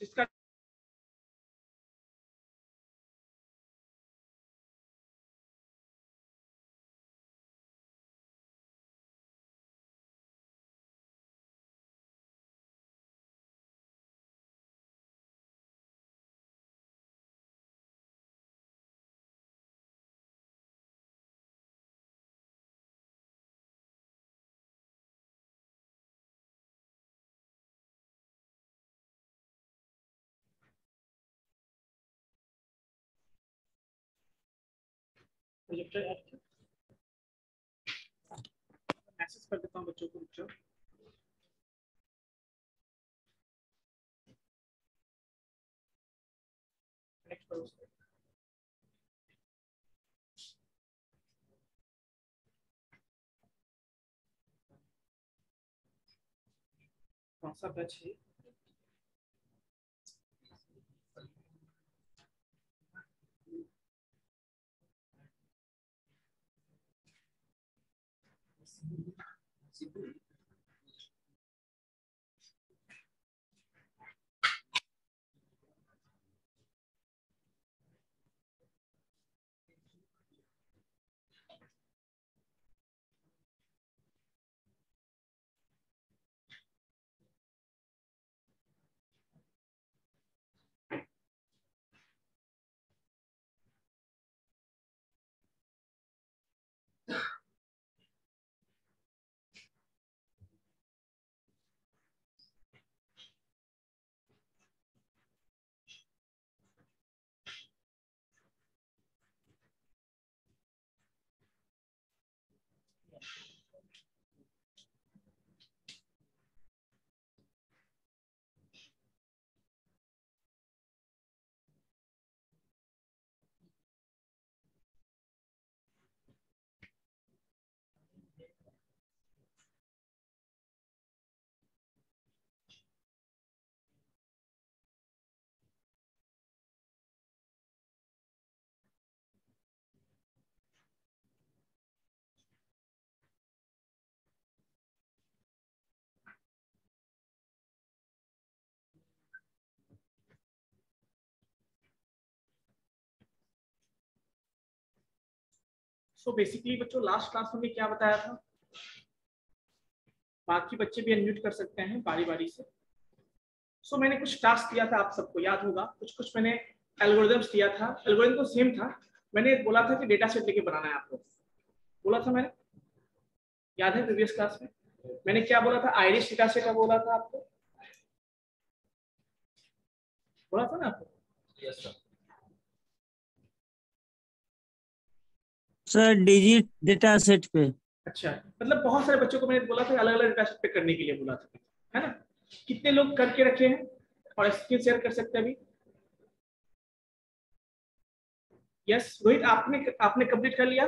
जिसका मैसेज कर देता हूँ बच्चों को। रुक जाओ। नेक्स्ट करो उसको। कौन सा बैच है? सो बेसिकली बच्चों लास्ट क्लास में क्या बताया था? बाकी बच्चे भी अनम्यूट कर सकते हैं बारी बारी से। सो मैंने कुछ टास्क दिया था, आप सबको याद होगा। कुछ कुछ मैंने एल्गोरिथम्स दिया था। एल्गोरिथम तो सेम था। मैंने बोला था कि डेटा सेट लेके बनाना है आपको, बोला था मैंने, याद है प्रीवियस क्लास में मैंने क्या बोला था? आइरिश डेटा सेट का बोला था आपको, बोला था ना आपको? Yes sir. Sir digit data set पे। अच्छा, मतलब बहुत सारे बच्चों को मैंने बोला था अलग अलग डेटा सेट पे करने के लिए बोला था, है ना? कितने लोग करके रखे हैं और स्क्रीन शेयर कर सकते हैं अभी? यस रोहित, आपने आपने कंप्लीट कर लिया?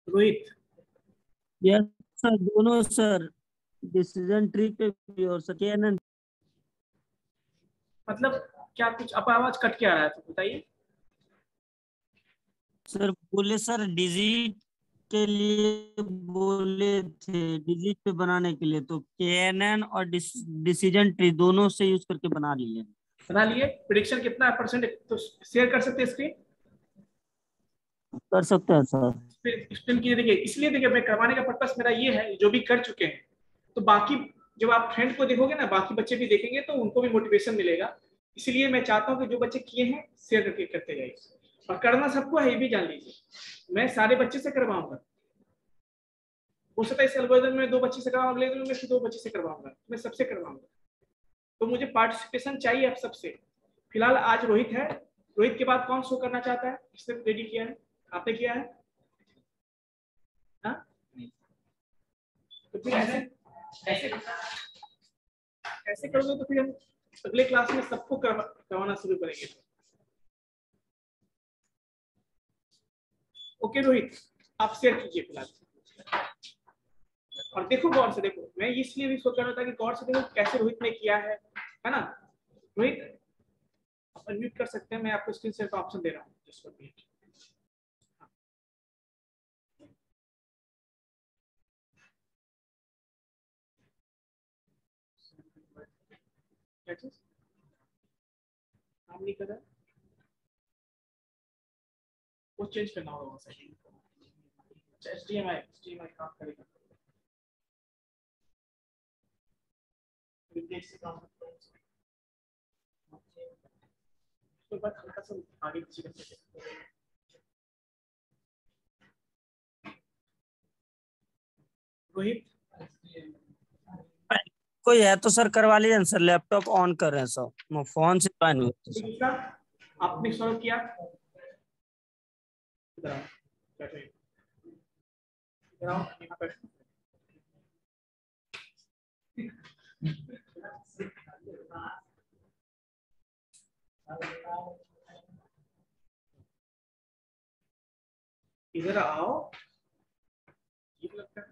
रोहित यस सर, दोनों सर, डिसीजन ट्री पे भी और सर KNN। मतलब क्या कुछ अब आवाज कट के आ रहा है तो बताइए। सर बोले सर डिजिट के लिए बोले थे, डिजिट पे बनाने के लिए तो KNN और डिसीजन ट्री दोनों से यूज करके बना लिए। बना लिए? प्रिडिक्शन कितना परसेंट तो शेयर कर सकते हैं स्क्रीन? कर सकते हैं सर। स्क्रीन की देखिए, इसलिए देखिए मैं करवाने का पर्पस मेरा ये है, जो भी कर चुके हैं तो बाकी जब आप फ्रेंड को देखोगे ना, बाकी बच्चे भी देखेंगे तो उनको भी मोटिवेशन मिलेगा। इसलिए मैं चाहता हूँ कि जो बच्चे किए हैं शेयर करके करते जाइए। और करना सबको है, ये भी जान लीजिए। मैं सारे बच्चे से करवाऊंगा, हो सकता है इस एल्गोरिथम में 2 बच्चे से करवाऊंगा, अगले दिन में 2 बच्चे से करवाऊंगा, मैं सबसे करवाऊंगा। तो मुझे पार्टिसिपेशन चाहिए आप सबसे। फिलहाल आज रोहित है। रोहित के बाद कौन शो करना चाहता है? किसने रेडी किया है? आपने किया है? हाँ, तो फिर ऐसे ऐसे ऐसे करोगे तो फिर हम अगले क्लास में सबको करवाना शुरू करेंगे। ओके रोहित, आप शेयर कीजिए फिलहाल। और देखो गौर से, देखो मैं इसलिए भी सोच रहा था कि गौर से देखो कैसे रोहित ने किया है ना? रोहित आप अनम्यूट कर सकते हैं, मैं आपको स्क्रीन शेयर का ऑप्शन दे रहा हूँ जिसको भी। क्या चीज काम नहीं कर रहा, वो चेंज करना होगा सेटिंग। अच्छा HDMI काम करेगा, रिप्लेस से काम करता है उसके बाद हल्का सा आगे पीछे करके देखते हैं। रोहित कोई है तो सर करवा लीजिए सर, लैपटॉप ऑन कर रहे हैं सर, मैं फोन से ज्वाइन हुए थे सर। दूसरा आपने सॉल्व किया, इधर आओ, बैठो इधर आओ, यहाँ बैठो। इधर आओ, ठीक लगता है,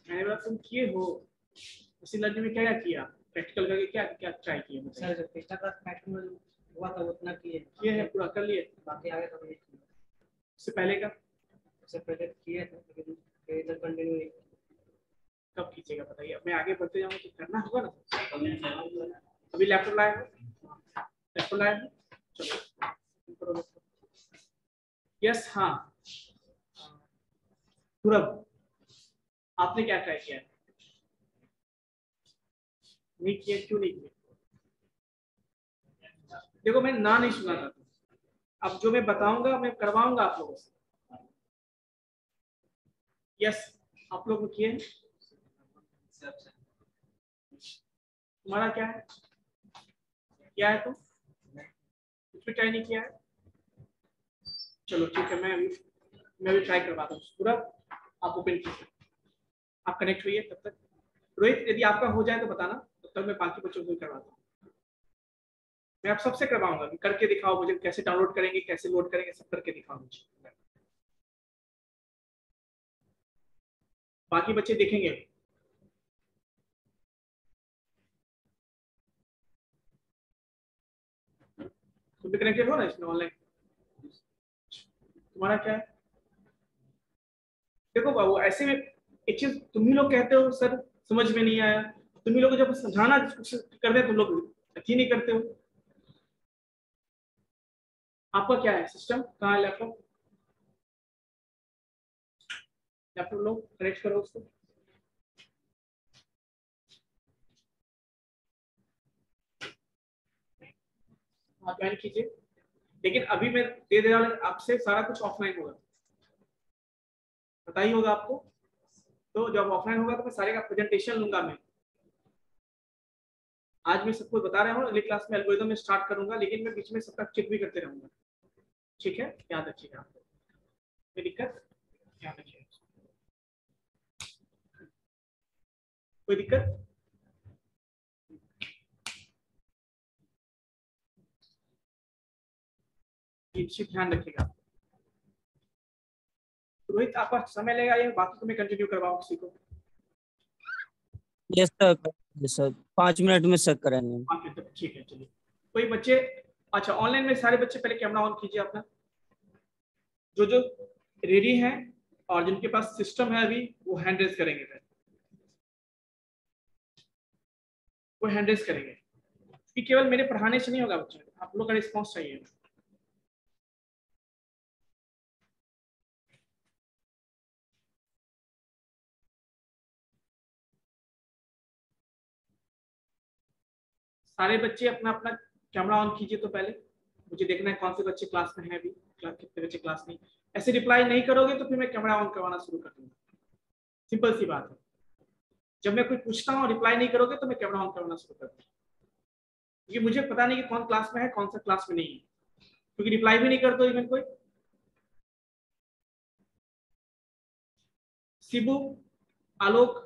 मैंने बोला तुम किए हो मशीन लर्निंग में, क्या क्या किया प्रैक्टिकल करके, क्या क्या ट्राई किया सर जो पिछला क्लास प्रैक्टिकल हुआ था उतना किए है, पूरा कर लिए, बाकी आगे तो नहीं किया। उससे पहले का उससे पहले किए थे लेकिन फिर इधर कंटिन्यू नहीं किया। कब कीजिएगा बताइए, अब मैं आगे बढ़ते जाऊंगा तो करना होगा ना। अभी लैपटॉप लाए हो, लैपटॉप लाए हो, चलो यस। हाँ पूरब, आपने क्या ट्राई किया है? नहीं किया, क्यों नहीं किया? देखो मैं ना नहीं सुना था, अब जो मैं बताऊंगा मैं करवाऊंगा आप लोगों से। यस आप लोग किए हैं, तुम्हारा क्या है, क्या है तुम कुछ भी ट्राई नहीं किया है? चलो ठीक है, मैं भी ट्राई करवाता हूँ पूरा। आप ओपन कीजिए, आप कनेक्ट हुई है तब तक। रोहित यदि आपका हो जाए तो बताना, तब तक मैं बाकी बच्चों को भी करवाता हूँ। मैं आप सबसे करवाऊंगा, करके दिखाओ मुझे, कैसे डाउनलोड करेंगे, कैसे लोड करेंगे, सब करके दिखाओ मुझे। बाकी बच्चे देखेंगे। तुम भी कनेक्टेड हो ना इसमें ऑनलाइन, तुम्हारा क्या है? देखो बाबू ऐसे में एक चीज तुम ही लोग कहते हो सर समझ में नहीं आया, तुम ही लोग जब समझाना करते हैं तुम लोग अच्छी नहीं करते हो। आपका क्या है सिस्टम, कहाँ है लैपटॉप? लैपटॉप लो, कनेक्ट करो उसको। हाँ ज्वाइन कीजिए, लेकिन अभी मैं दे दे रहा हूँ आपसे, सारा कुछ ऑफलाइन होगा, पता ही होगा आपको। तो जब ऑफलाइन होगा तो मैं सारे का प्रेजेंटेशन लूंगा मैं। आज मैं सबको बता रहा हूँ, अगली क्लास में एल्गोरिथम में स्टार्ट करूंगा, लेकिन मैं बीच में सबका चेक भी करते रहूंगा। ठीक है, याद रखिएगा आप, कोई दिक्कत? याद रखिएगा, कोई दिक्कत? ये चीज ध्यान रखिएगा। रोहित आपका समय लेगा ये, बाकी को मैं कंटिन्यू करवाऊँ किसी को? Yes sir, yes sir, 5 minute में चेक करेंगे। ठीक है चलिए। कोई बच्चे, अच्छा ऑनलाइन में सारे बच्चे पहले कैमरा ऑन कीजिए अपना, जो जो रेडी हैं और जिनके पास सिस्टम है अभी वो हैंड रेज करेंगे, फिर वो हैंड रेज करेंगे, क्योंकि केवल मेरे पढ़ाने से नहीं होगा बच्चों, आप लोग का रिस्पॉन्स चाहिए। सारे बच्चे अपना अपना कैमरा ऑन कीजिए, तो पहले मुझे देखना है कौन से बच्चे क्लास में हैं अभी, कितने बच्चे क्लास नहीं। ऐसे रिप्लाई नहीं करोगे तो फिर मैं कैमरा ऑन करवाना शुरू कर दूंगा, सिंपल सी बात है। जब मैं कुछ पूछता हूँ रिप्लाई नहीं करोगे तो मैं कैमरा ऑन करवाना शुरू कर दूंगा, क्योंकि मुझे पता नहीं कि कौन क्लास में है कौन सा क्लास में नहीं है, क्योंकि रिप्लाई भी नहीं कर दो इवन कोई। शिबू, आलोक,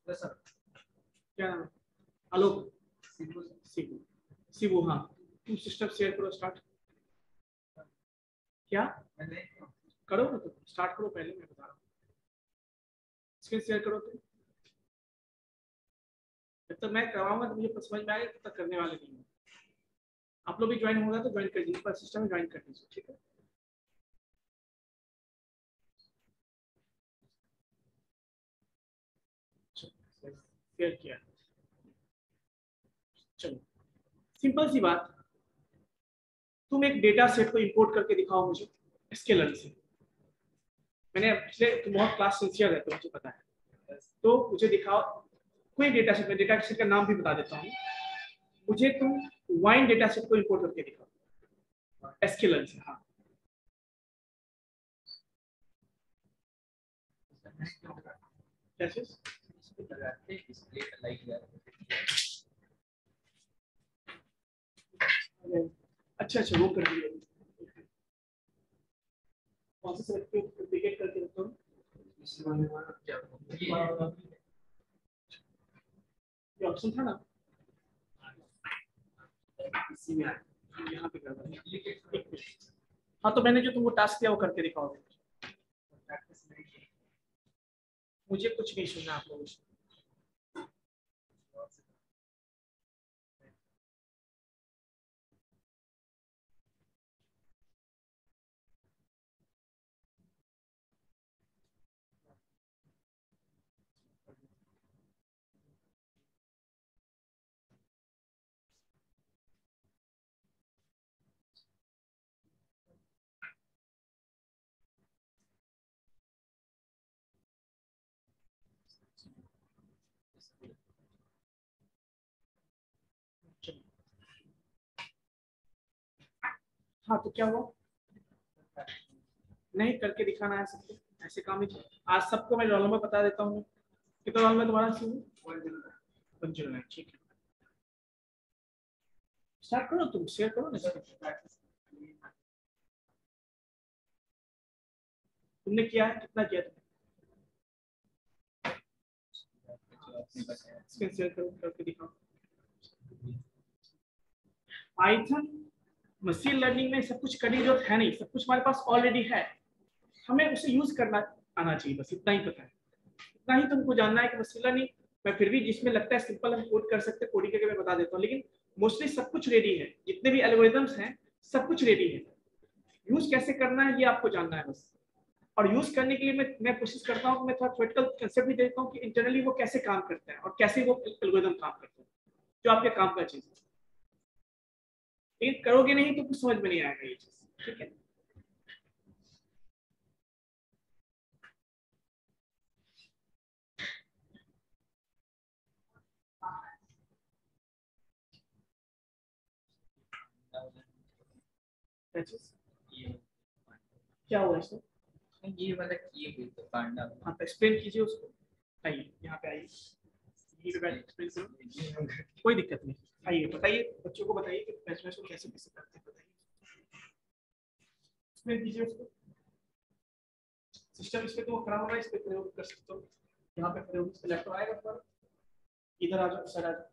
सर क्या नाम है? आलोक, शिबू, शिबू हाँ, तुम सिस्टम शेयर करो, स्टार्ट। क्या करो ना, तो स्टार्ट करो पहले, मैं बता रहा हूँ। स्क्रीन शेयर करो तुम, जब तक मैं करवाऊंगा तो मुझे समझ में आएगा, तब तक करने वाले नहीं है। आप लोग भी ज्वाइन होगा तो ज्वाइन कर दीजिए, पर सिस्टम में ज्वाइन कर दीजिए, ठीक है? शेयर किया। चलो सिंपल सी बात, तुम एक डेटा सेट को इंपोर्ट करके दिखाओ मुझे स्केलर से। मैंने पिछले तुम बहुत क्लास सिंसियर है तो मुझे पता है, तो मुझे दिखाओ कोई डेटा सेट। मैं डेटा सेट का नाम भी बता देता हूँ। मुझे तुम वाइन डेटा सेट को इंपोर्ट करके दिखाओ स्केलर से। हाँ कैसे? अच्छा अच्छा वो कर दिया। कौन सा सेलेक्ट डुप्लीकेट करके रखता हूँ। ये ऑप्शन था ना इसी में, यहाँ पे कर। हाँ तो मैंने जो तुमको टास्क दिया वो करके दिखाओ। मुझे कुछ नहीं सुनना आप लोगों से। हाँ तो क्या हुआ? नहीं करके दिखाना है सबको, ऐसे काम ही चलता। आज सबको मैं रोल नंबर बता देता हूँ। कितना रोल नंबर तुम्हारा? 109। ठीक है स्टार्ट करो, तुम शेयर करो ना। तुमने किया है? कितना किया तुमने? स्क्रीन शेयर करो करके दिखाओ। पाइथन मशीन लर्निंग में सब कुछ करने की जरूरत है नहीं, सब कुछ हमारे पास ऑलरेडी है। हमें उसे यूज करना आना चाहिए, बस इतना ही पता है। इतना ही तुमको जानना है कि मशीन लर्निंग मैं फिर भी जिसमें लगता है सिंपल हम कोड कर सकते हैं, कोडिंग करके मैं बता देता हूँ। लेकिन मोस्टली सब कुछ रेडी है, जितने भी एल्गोरिथम्स हैं सब कुछ रेडी है। यूज कैसे करना है ये आपको जानना है बस। और यूज करने के लिए मैं कोशिश करता हूँ कि मैं थोड़ा थ्योरेटिकल कंसेप्ट भी देता हूँ कि इंटरनली वो कैसे काम करता है और कैसे वो एल्गोरिथम काम करता है, जो आपके काम का चीज है। लेकिन करोगे नहीं तो कुछ समझ में नहीं आएगा ये चीज। ठीक है क्या हुआ इसको? ये वाला किए हुए तो पांडा। हाँ तो एक्सप्लेन कीजिए उसको। आइए यहाँ पे आइए, यहीं पे बैठ एक्सप्लेन करो, कोई दिक्कत नहीं। आइए बताइए, बच्चों को बताइए कि बैचलर्स को कैसे कैसे करते हैं, बताइए एक्सप्लेन कीजिए उसको। सिस्टम इस पे तो खड़ा होगा, इस पे प्रयोग कर सकते हो। यहाँ पे प्रयोग इस पे लैपटॉप आएगा पर इधर आ जाओ, सर आ जाओ।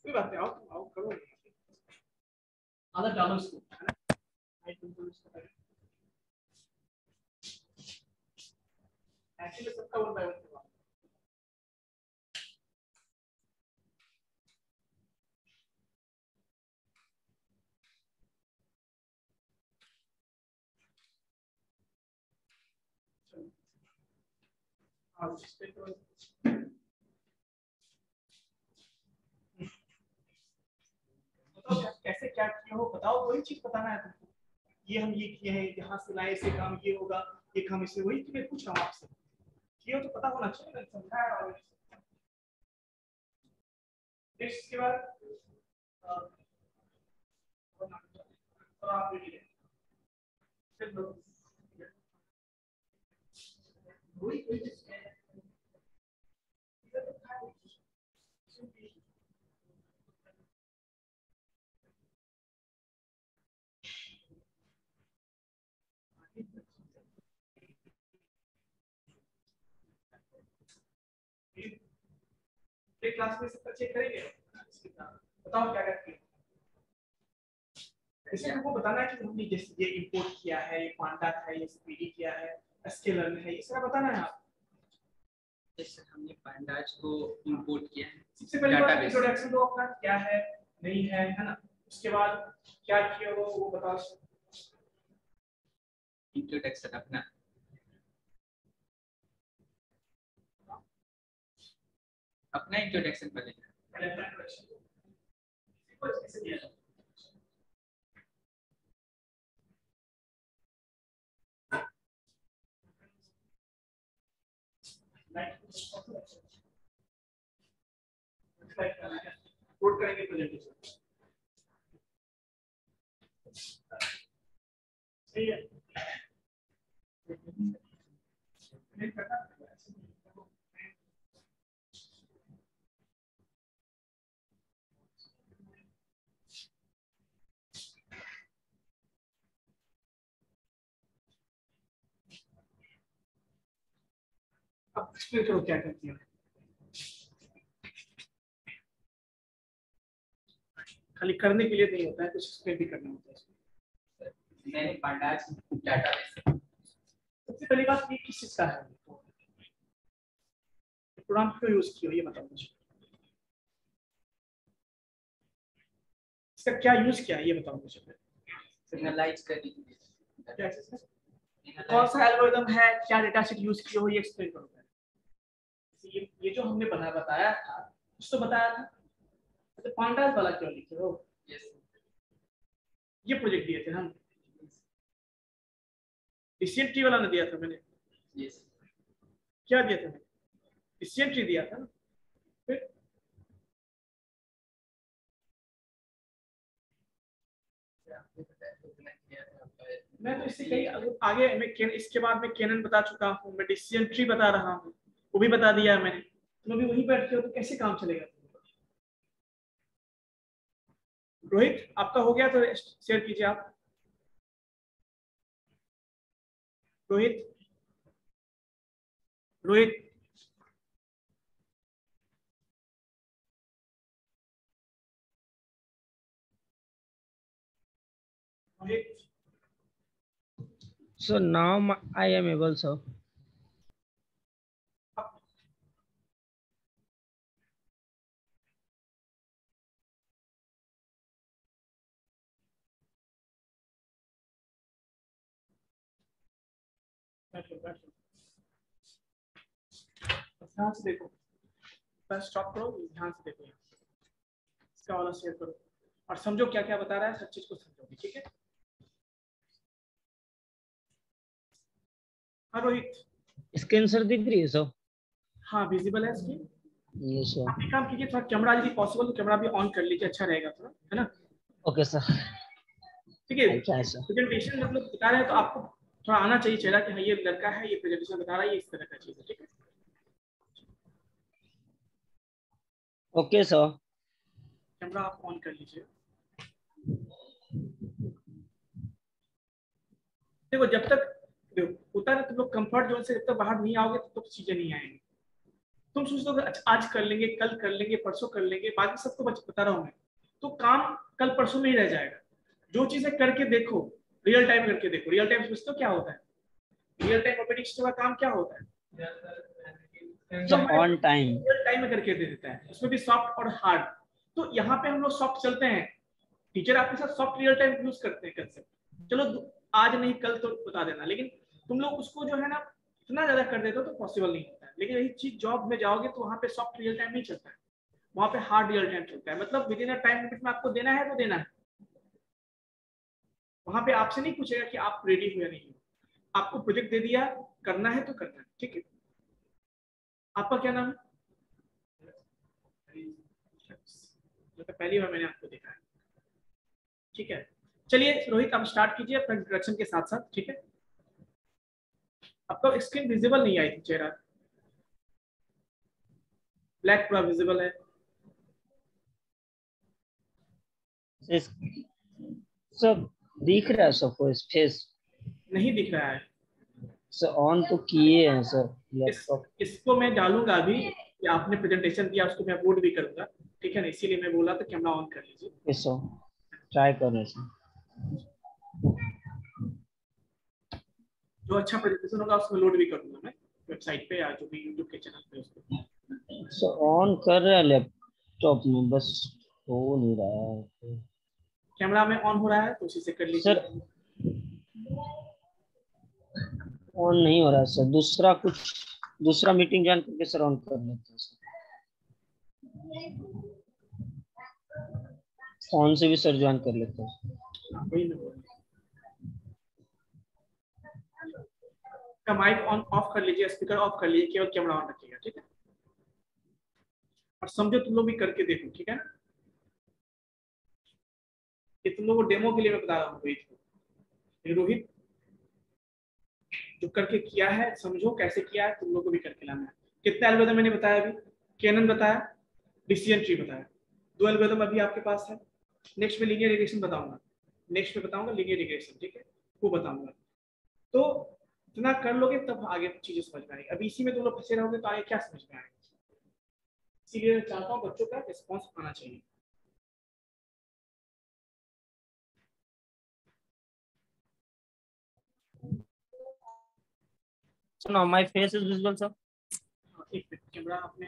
कोई बात नहीं, आओ आओ करो। आधा डालो इसको, है ना? एक्चुअली सबका 1 बाय 1 करवा। हाँ इस पे तो बताओ कैसे क्या किया हो, बताओ वही चीज बताना है तुमको। ये हम ये किए हैं, यहाँ से लाए से काम ये होगा, ये काम इससे, वही मैं पूछ रहा हूँ आपसे। किए हो तो पता होना चाहिए ना, समझाया। और नेक्स्ट के बाद और आप रेडी है फिर वही क्लास में सब चेक करेंगे। बताओ क्या करते हैं। इसे हमको बताना है कि हमने जैसे ये इंपोर्ट किया है, ये पांडा है, ये स्पीडी किया है, स्केलर है, ये सारा बताना है आप। जैसे हमने पांडाज को इंपोर्ट किया है। सबसे पहले बात इंट्रोडक्शन दो अपना, क्या है नहीं है, है ना? उसके बाद क्या किया हो वो बताओ। इंट्रोडक्शन अपना इंट्रोडक्शन पहले। ऐसे दिया जाता है। कोड करेंगे प्रेजेंटेशन। सही है। अब एक्सप्लेन करो क्या करती है। खाली करने के लिए नहीं होता है, कुछ एक्सप्लेन भी करना होता है। मैंने पांडास डाटाबेस सबसे पहली बात ये किस चीज का है, प्रोग्राम क्यों यूज किया ये बताओ मुझे। इसका क्या यूज किया है ये बताओ मुझे। एनालाइज कर दीजिए। क्या चीज है? कौन सा एल्गोरिदम है, क्या डेटा सेट यूज किया हो, ये एक्सप्लेन करो। ये जो हमने बताया था, कुछ तो बताया था। तो पांडास वाला क्यों लिखे हो? यस ये प्रोजेक्ट दिए थे हम, डिसीजन ट्री वाला ना दिया था मैंने? यस क्या दिया था मैंने? डिसीजन ट्री दिया था ना। फिर मैं तो इससे कहीं आगे मैं इसके बाद मैं केनन बता चुका हूँ, मैं डिसीजन ट्री बता रहा हूँ, वो भी बता दिया है मैंने। तुम अभी वहीं बैठते हो तो कैसे काम चलेगा? रोहित आपका हो गया तो शेयर कीजिए आप। Rohit Rohit Rohit So now I am able, sir. ध्यान से देखो, बस स्टॉप करो, ध्यान से देखो, इसका वाला शेयर करो और समझो क्या क्या बता रहा है, सब चीज को समझोगे, ठीक है? हाँ रोहित। स्क्रीन सर दिख रही है सर? हाँ विजिबल है स्क्रीन। Yes sir. आप एक काम कीजिए, थोड़ा कैमरा यदि पॉसिबल तो कैमरा भी ऑन कर लीजिए, अच्छा रहेगा थोड़ा, है ना? Okay sir. ठीक है। अच्छा है सर। प्रेजेंटेशन मतलब बता रहे हैं तो आपको थोड़ा आना चाहिए चेहरा कि हाँ ये लड़का है, ये प्रेजेंटेशन बता रहा है, ये इस तरह का चीज है, ठीक है? Okay sir. कैमरा आप ऑन कर लीजिए। देखो जब तक देखो होता है ना, तुम लोग कंफर्ट जोन से जब तक बाहर नहीं आओगे तब तक चीजें नहीं आएंगी। तुम सोचते हो कि आज कर लेंगे, कल कर लेंगे, परसों कर लेंगे, बाकी सबको बता रहा हूँ मैं, तो काम कल परसों में ही रह जाएगा। जो चीजें करके देखो, रियल टाइम करके देखो। रियल टाइम समझते हो क्या होता है? रियल टाइम ऑपरेटिंग सिस्टम का काम क्या होता है? जो ऑन टाइम रियल टाइम में करके दे देता है, उसमें भी सॉफ्ट और हार्ड। तो यहाँ पे हम लोग सॉफ्ट चलते हैं, टीचर आपके साथ सॉफ्ट रियल टाइम यूज करते हैं कंसेप्ट। चलो आज नहीं कल तो बता देना, लेकिन तुम लोग उसको जो है ना इतना ज्यादा कर देते हो तो पॉसिबल नहीं होता है। लेकिन यही चीज जॉब में जाओगे तो वहाँ पे सॉफ्ट रियल टाइम नहीं चलता है, वहाँ पे हार्ड रियल टाइम चलता है। मतलब with in a time limit में आपको देना है तो देना है। वहाँ पे आपसे नहीं पूछेगा कि आप रेडी हो या नहीं हो, आपको प्रोजेक्ट दे दिया, करना है तो करना है, ठीक है? आपका क्या नाम है? तो पहली बार मैंने आपको देखा है, ठीक है? चलिए रोहित आप स्टार्ट कीजिए अपना इंट्रोडक्शन के साथ साथ, ठीक है? आपका स्क्रीन विजिबल नहीं आई थी, चेहरा ब्लैक पूरा विजिबल है। सब दिख रहा है सर, फेस नहीं दिख रहा है सर। ऑन तो किए हैं सर लैपटॉप। इसको मैं डालूंगा अभी कि आपने प्रेजेंटेशन दिया, उसको मैं अपलोड भी करूंगा, ठीक है ना? इसीलिए मैं बोला तो कैमरा ऑन कर लीजिए। सर ट्राई कर रहे सर। जो अच्छा प्रेजेंटेशन होगा उसको लोड भी करूंगा मैं वेबसाइट पे या जो भी यूट्यूब के चैनल पे उसको। सर ऑन कर रहे हैं लैपटॉप में, बस हो नहीं रहा है। कैमरा में ऑन हो रहा है तो उसी से कर लीजिए। सर ऑन नहीं हो रहा है सर, दूसरा मीटिंग ज्वाइन करके सर ऑन कर लेते हैं सर। फोन से भी सर ज्वाइन कर लेते हैं। हाँ, वही मैं बोल रहा हूँ। का माइक ऑन ऑफ कर लीजिए, स्पीकर ऑफ कर लीजिए, केवल कैमरा ऑन रखिएगा, ठीक है। और समझो तुम लोग भी करके देखो, ठीक है ना। ये तुम लोगों को डेमो के लिए मैं बता रहा हूँ रोहित को। रोहित जो करके किया है, समझो कैसे किया है, तुम लोग को भी करके लाना है। कितने एल्गोरिथम मैंने बताया अभी? कैनन बताया, डिसीजन ट्री बताया, 2 एल्गोरिथम अभी आपके पास है। नेक्स्ट में लीनियर रिग्रेशन बताऊंगा, नेक्स्ट में बताऊंगा लीनियर रिग्रेशन, ठीक है, वो बताऊंगा। तो इतना कर लोगे तब आगे चीजें समझ में आएगी। अभी इसी में तुम लोग फंसे रहोगे तो आगे क्या समझ में आएगा। इसीलिए मैं चाहता हूँ बच्चों का रिस्पॉन्स आना चाहिए। So now my face is visible, sir. एक मिनट, कैमरा आपने,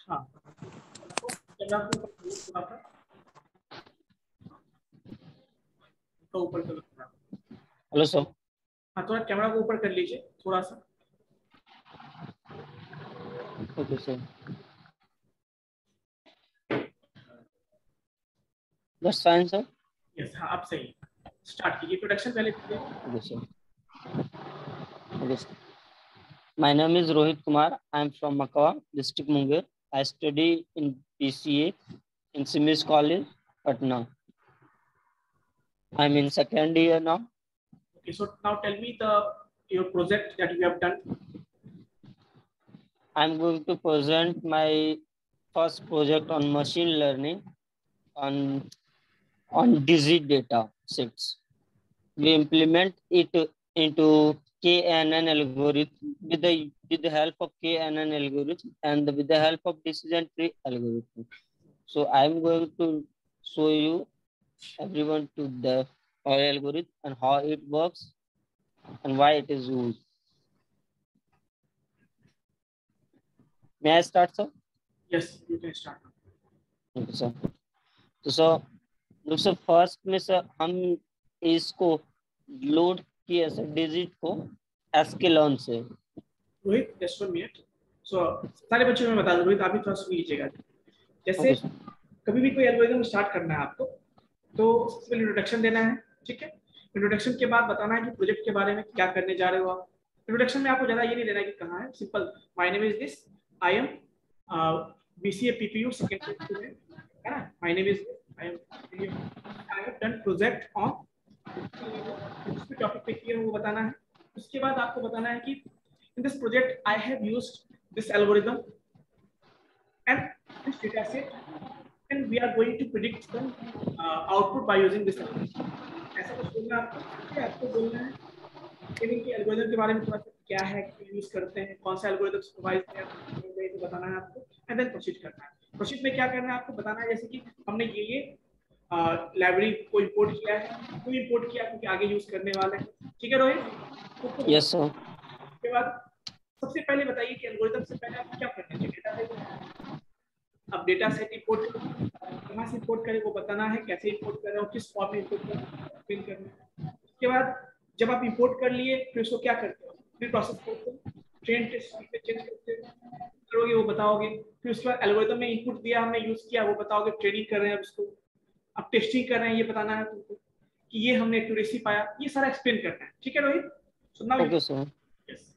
हाँ कैमरा को ऊपर करो थोड़ा सा, तो ऊपर करो थोड़ा। Hello sir. हाँ थोड़ा कैमरा को ऊपर कर लीजिए थोड़ा सा। Okay sir, that's fine sir. Yes हाँ अब सही। स्टार्ट कीजिए, प्रोडक्शन पहले कीजिए। Okay sir. Okay sir. My name is Rohit Kumar. I am from Makawa, district Munger. I study in PCA in Simis College, Patna. I am in second year now. Okay, so now tell me your project that you have done. I am going to present my first project on machine learning on digit data sets. We implement it into KNN algorithm with the help of KNN algorithm and with the help of decision tree algorithm. So I am going to show you everyone to the algorithm and how it works and why it is used. May I start, sir? Yes, you can start. Okay, sir. So first में sir हम इसको load किया sir digit को एस्केलॉन से। Rohit just 1 minute. सो सारे बच्चों में बता दो, रोहित आप भी थोड़ा सुन लीजिएगा। जैसे कभी भी कोई एल्गोरिथम स्टार्ट करना है आपको, तो सबसे पहले इंट्रोडक्शन देना है, ठीक है। इंट्रोडक्शन के बाद बताना है कि प्रोजेक्ट के बारे में क्या करने जा रहे हो आप। इंट्रोडक्शन में आपको ज्यादा ये नहीं देना कि कहाँ है, simple my name is this, I am BCA PPU second year student, है ना। My name is I have done project on, जिस भी टॉपिक पे किया वो बताना है। उसके बाद आपको बताना है कि in this project I have used this algorithm and this data set, and we are going to predict some output by using this algorithm. ऐसा कुछ बोलना है आपको, ठीक है। आपको बोलना है कि एल्गोरिथम के बारे में थोड़ा सा क्या है, क्यों यूज करते हैं, कौन सा एल्गोरिथम सुपरवाइज किया तो बताना है आपको, एंड देन प्रोसीड करना है। प्रोसीड में क्या करना है आपको बताना है, जैसे कि हमने ये लाइब्रेरी को इंपोर्ट किया है, क्यों इंपोर्ट किया, क्योंकि आगे यूज करने वाले हैं, ठीक है रोहित। Yes sir. उसके बाद सबसे पहले बताइए कि एल्गोरिथम से पहले आप क्या करना चाहिए, डेटा सेट। अब डेटा सेट इंपोर्ट कहाँ से इंपोर्ट करें वो बताना है, कैसे इंपोर्ट कर रहे हो, किस फॉर्म में इंपोर्ट कर रहे हो। उसके बाद जब आप इंपोर्ट कर लिए फिर उसको क्या करते हो, फिर प्रोसेस करते हो, ट्रेन टेस्ट पे चेंज करते हो, करोगे वो बताओगे। फिर उसके बाद एल्गोरिथम में इनपुट दिया, हमने यूज किया वो बताओगे, ट्रेनिंग कर रहे हैं उसको, अब टेस्टिंग कर रहे हैं, ये बताना है तुमको कि ये हमने एक्यूरेसी पाया, ये सारा एक्सप्लेन करना है, ठीक है रोहित। सुनना ओके सर। यस।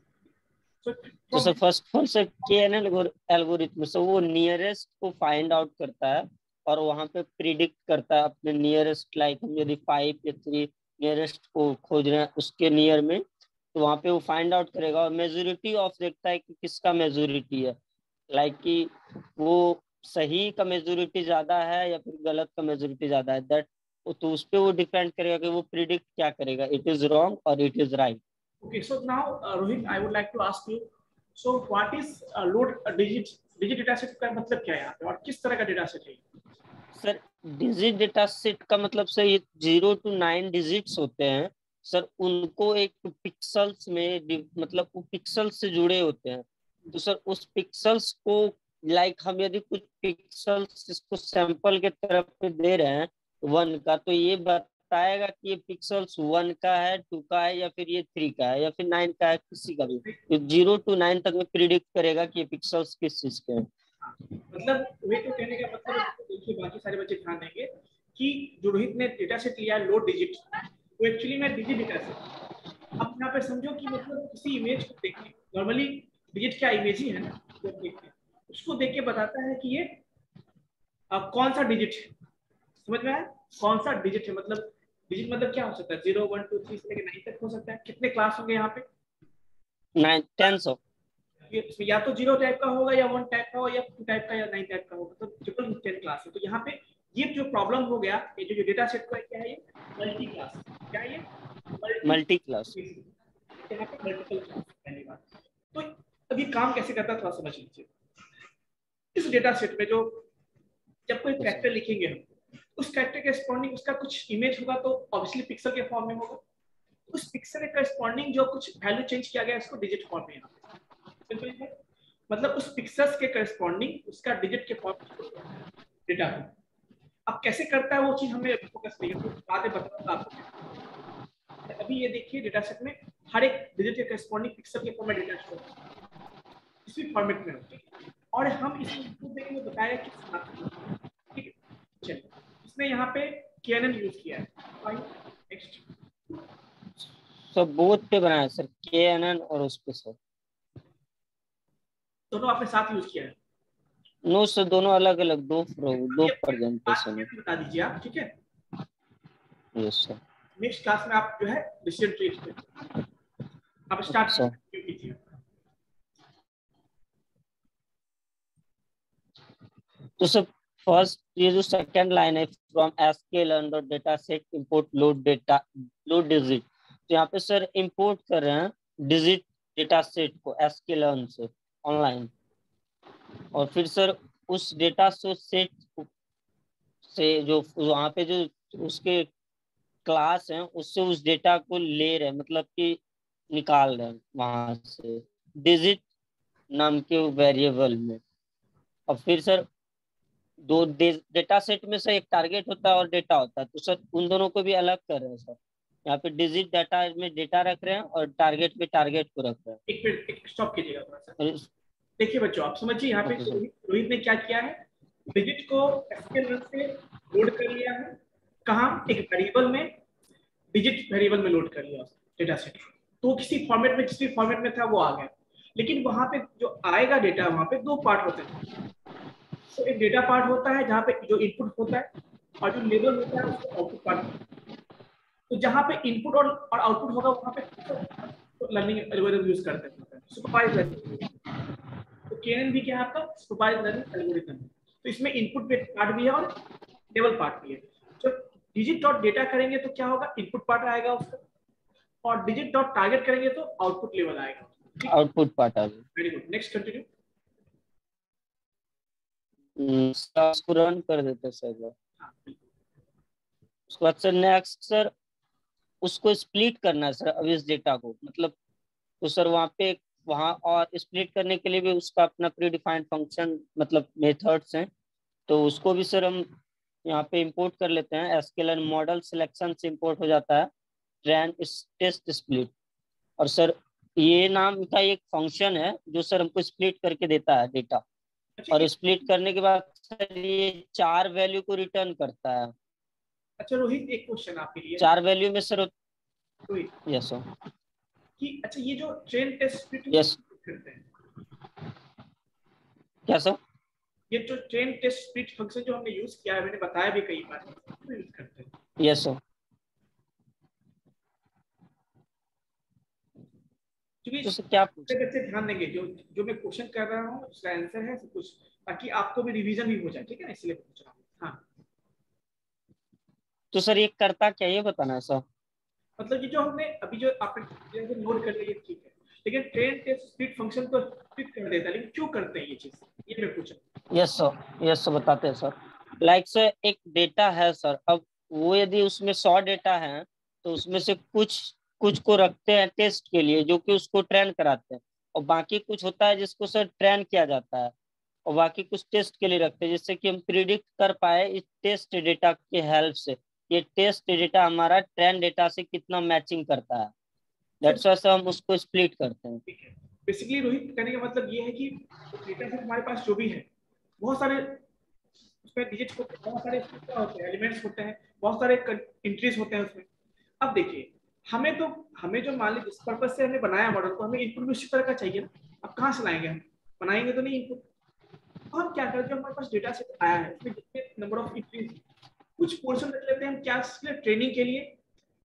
So तो सर फर्स्ट से केएनएन एल्गोरिथम से वो नियरेस्ट को फाइंड आउट करता है और वहां पे प्रिडिक्ट करता है अपने नियरेस्ट, लाइक हम यदि 5 या 3 नियरेस्ट को खोज रहे हैं उसके नियर में, तो वहां पे वो फाइंड आउट करेगा और मेजोरिटी ऑफ देखता है कि किसका मेजोरिटी है, लाइक कि वो सही का मेजोरिटी ज्यादा है या फिर गलत का मेजोरिटी ज्यादा है, दैट तो उस पर वो डिपेंड करेगा कि वो प्रिडिक्ट क्या करेगा, इट इज रॉन्ग और it is right. Okay, so now Rohit, I would like to ask you, so what is load digit data set का मतलब क्या है यहाँ पे, और किस तरह का डेटा सेट है? सर डिजिट डेटा सेट का मतलब सर ये 0 to 9 डिजिट्स होते हैं सर, उनको एक पिक्सल्स में मतलब वो पिक्सल्स से जुड़े होते हैं। तो सर उस पिक्सल्स को लाइक हम यदि कुछ पिक्सल्स इसको सैंपल के तरफ पे दे रहे हैं 1 का, तो ये बताएगा कि ये पिक्सल्स 1 का है, 2 का है या फिर ये 3 का है या फिर 9 का है, किसी का भी। तो 0 to 9 तक में प्रिडिक्ट करेगा कि ये पिक्सल्स किस चीज के हैं। मतलब रोहित को कहने का मतलब है, देखिए बाकी सारे बच्चे ध्यान देंगे कि जो रोहित ने डेटा सेट लिया है लो डिजिट, वो एक्चुअली में डिजिट डेटा सेट। अब यहाँ पे समझो कि मतलब किसी इमेज को देख के, नॉर्मली डिजिट क्या इमेज ही है ना, तो देखते हैं उसको देख के बताता है कि ये कौन सा डिजिट है। समझ में आया? कौन सा डिजिट है, मतलब डिजिट मतलब क्या हो सकता है, 0 1 2 3 से लेकर 9 तक हो सकता है। कितने क्लास होंगे यहाँ पे? 9 10 ऑफ ये या तो 0 टाइप का होगा या 1 टाइप का होगा या 2 टाइप का या 9 टाइप का होगा, तो ट्रिपल 10 क्लास है। तो यहाँ पे ये जो प्रॉब्लम हो गया, ये जो डेटा सेट को है क्या है, ये मल्टी क्लास। क्या है ये? Multi class. यहाँ पे मल्टीपल क्लास पहली बात। तो अब ये काम कैसे करता है थोड़ा समझ लीजिए। इस डेटा सेट में जो जब कोई कैरेक्टर लिखेंगे हम, उस कैरेक्टर के करस्पॉन्डिंग उसका कुछ इमेज होगा तो ऑब्वियसली पिक्सल के फॉर्म में होगा। उस पिक्सल के करस्पॉन्डिंग जो कुछ वैल्यू चेंज किया गया इसको डिजिट फॉर्म में यहाँ, मतलब उस पिक्सल्स के करस्पॉन्डिंग उसका डिजिट के फॉर्म डेटा है। अब कैसे करता है वो चीज हमें फोकस नहीं है, तो बातें बताऊंगा आपको। अभी ये देखिए डेटा सेट में हर एक डिजिट के करस्पॉन्डिंग पिक्सल के फॉर्म में डेटा स्टोर इसी फॉर्मेट में होती है, और हम इसमें इनपुट देंगे बताया किस बात में। ठीक है, चलिए इसने यहाँ पे KNN यूज किया है। नेक्स्ट सब बोथ पे बनाया सर, KNN और उस पे सर। दोनों आपने साथ यूज किया है? नो सर, दोनों अलग अलग, दो प्रेजेंटेशन है। बता दीजिए आप, ठीक है? Yes sir. नेक्स्ट क्लास में आप जो है डिसीजन ट्री आप स्टार्ट कीजिए। तो सर फर्स्ट ये जो सेकंड लाइन है, from sklearn dot data set import load digit, तो यहाँ पे सर इंपोर्ट कर रहे हैं डिजिट डेटा सेट को sklearn से ऑनलाइन, और फिर सर उस डेटा सेट से जो वहाँ पे जो उसके क्लास हैं उससे उस डेटा को ले रहे हैं, मतलब कि निकाल रहे हैं वहां से डिजिट नाम के वेरिएबल में। और फिर सर दो डेटा सेट में से एक टारगेट होता है और डेटा होता है, तो सर उन दोनों को भी अलग कर रहे हैं सर। यहाँ पे डिजिट डाटा में डेटा रख रहे हैं और टारगेट में टारगेट को रख रहे हैं। एक मिनट, एक स्टॉप कीजिएगा थोड़ा सा। और देखिए बच्चों आप समझिए, यहाँ पे रोहित ने क्या किया है, डिजिट को SQL से लोड कर लिया है। कहाँ? एक वेरिएबल में, डिजिट वेरिएबल में लोड कर लिया डेटा सेट। तो किसी फॉर्मेट में, जिस भी फॉर्मेट में था वो आ गया। लेकिन वहां पे जो आएगा डेटा, वहां पे दो पार्ट होते हैं। तो एक डेटा पार्ट होता है जहाँ पे जो इनपुट होता है, और जो लेबल होता है उसको आउटपुट पार्ट। तो जहाँ पे इनपुट और आउटपुट होगा वहां पे लर्निंग एल्गोरिथम यूज करते हैं, सुपरवाइज लर्निंग। तो KNN भी क्या है आपका? Supervise learning algorithm. तो इसमें इनपुट पार्ट भी है और लेवल पार्ट भी है। तो डिजिट डॉट डेटा करेंगे तो क्या होगा, इनपुट पार्ट आएगा उसका, और डिजिट डॉट टारगेट करेंगे तो आउटपुट लेवल आएगा। आउटपुट पार्ट आ गया। Very good, next continue. उसको रन कर देते सर। उसके बाद सर नेक्स्ट सर उसको स्प्लिट करना है सर अब इस डेटा को, मतलब तो सर वहाँ और स्प्लिट करने के लिए भी उसका अपना प्री डिफाइंड फंक्शन मतलब मेथड्स हैं, तो उसको भी सर हम यहाँ पे इंपोर्ट कर लेते हैं। sklearn मॉडल सिलेक्शन से इंपोर्ट हो जाता है ट्रेन टेस्ट स्प्लिट, और सर ये नाम का एक फंक्शन है जो सर हमको स्प्लिट करके देता है डेटा, और स्प्लिट करने के बाद सर ये 4 वैल्यू को रिटर्न करता है। अच्छा रोहित, एक क्वेश्चन आपके लिए। 4 वैल्यू में सर रोहित, यस सर, कि अच्छा ये जो ट्रेन टेस्ट स्प्लिट यस करते हैं, क्या सर? ये जो ट्रेन टेस्ट स्प्लिट फंक्शन जो हमने यूज किया है, मैंने बताया भी कई बार, तो यूज करते हैं। Yes sir. क्योंकि तो सर क्या बच्चे ध्यान देंगे, जो जो मैं क्वेश्चन कर रहा हूँ उसका आंसर है सब कुछ, ताकि आपको भी रिवीजन भी हो जाए, ठीक है ना, इसलिए पूछ रहा हूँ। हाँ, तो सर ये करता क्या, ये बताना है सर। मतलब ये जो हमने अभी जो आपने नोट कर लिया ठीक है, लेकिन ट्रेन टेस्ट स्प्लिट फंक्शन को स्प्लिट कर देता है, लेकिन क्यों करते हैं ये चीज, ये मैं पूछा। यस सर बताते हैं सर। लाइक सर एक डेटा है सर, अब वो यदि उसमें 100 डेटा है तो उसमें से कुछ कुछ को रखते हैं टेस्ट के लिए जो कि उसको ट्रेन कराते हैं, और बाकी कुछ होता है जिसको सर ट्रेन किया जाता है, और बाकी कुछ टेस्ट के लिए रखते हैं, जिससे कि हम प्रिडिक्ट कर पाए इस टेस्ट डेटा के हेल्प से ये टेस्ट डेटा हमारा ट्रेन डेटा से कितना मैचिंग करता है। दैट्स व्हाई हम उसको स्प्लिट करते हैं। ठीक है, बेसिकली रोहित कहने का मतलब ये है कि डेटा सेट हमारे पास जो भी है बहुत सारे उसमें डिजिट्स होते हैं, बहुत सारे क्या होते हैं, एलिमेंट्स होते हैं, बहुत सारे एंट्रीज होते हैं उसमें। अब देखिए हमें जो मान लीजिए जिस पर्पज से हमने बनाया मॉडल को, हमें इनपुट भी उसी तरह का चाहिए ना। अब कहाँ से लाएंगे हम, बनाएंगे तो नहीं इनपुट। तो हम क्या करते हैं, हमारे पास डेटा सेट आया है, उसमें जितने नंबर ऑफ एंट्रीज, कुछ पोर्शन रख लेते हैं हम क्या ट्रेनिंग के लिए,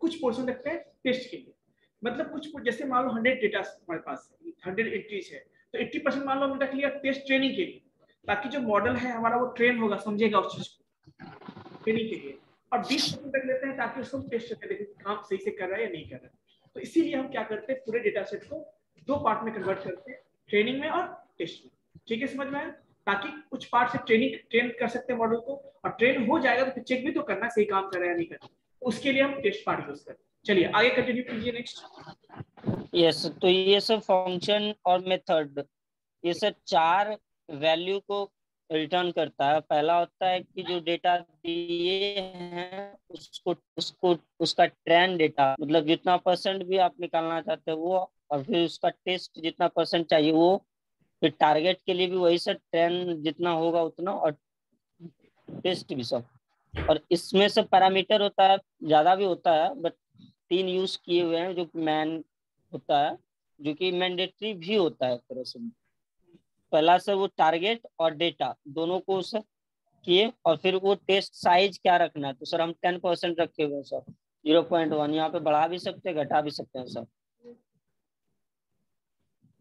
कुछ पोर्शन रखते हैं टेस्ट के लिए। मतलब कुछ जैसे मान लो 100 डेटा हमारे पास 100 एंट्रीज है, तो 80% मान लो हमने रख लिया टेस्ट ट्रेनिंग के लिए, ताकि जो मॉडल है हमारा वो ट्रेन होगा, समझेगा उस चीज को ट्रेनिंग के लिए। और 20% रख लेते हैं ताकि उसको टेस्ट करके देखें कि काम सही से कर रहा है या नहीं कर रहा है। तो इसीलिए हम क्या करते हैं, पूरे डेटा सेट को 2 पार्ट में कन्वर्ट करते हैं, ट्रेनिंग में और टेस्ट में। ठीक है, समझ में आया? ताकि कुछ पार्ट से ट्रेन कर सकते हैं मॉडल को, और ट्रेन हो जाएगा तो फिर चेक भी तो करना सही काम कर रहा है या नहीं कर रहा है, उसके लिए हम टेस्ट पार्ट यूज करते हैं। चलिए आगे कंटिन्यू कीजिए नेक्स्ट। यस, तो ये सब फंक्शन और मेथड, ये सब 4 वैल्यू को रिटर्न करता है। पहला होता है कि जो डेटा दिए हैं उसको उसको उसका ट्रेन डेटा, मतलब जितना परसेंट भी आप निकालना चाहते हैं वो, और फिर उसका टेस्ट जितना परसेंट चाहिए वो, फिर टारगेट के लिए भी वही सब ट्रेन जितना होगा उतना, और टेस्ट भी सब। और इसमें से पैरामीटर होता है, ज्यादा भी होता है, बट 3 यूज किए हुए हैं जो मैन होता है, जो कि मैंडेटरी भी होता है एक तरह से। पहला से वो टारगेट और डेटा दोनों को उसे किए, और फिर वो टेस्ट साइज क्या रखना है, तो सर हम 10% रखे हुए हैं सर, 0.1, यहाँ पे बढ़ा भी सकते हैं घटा भी सकते हैं सर।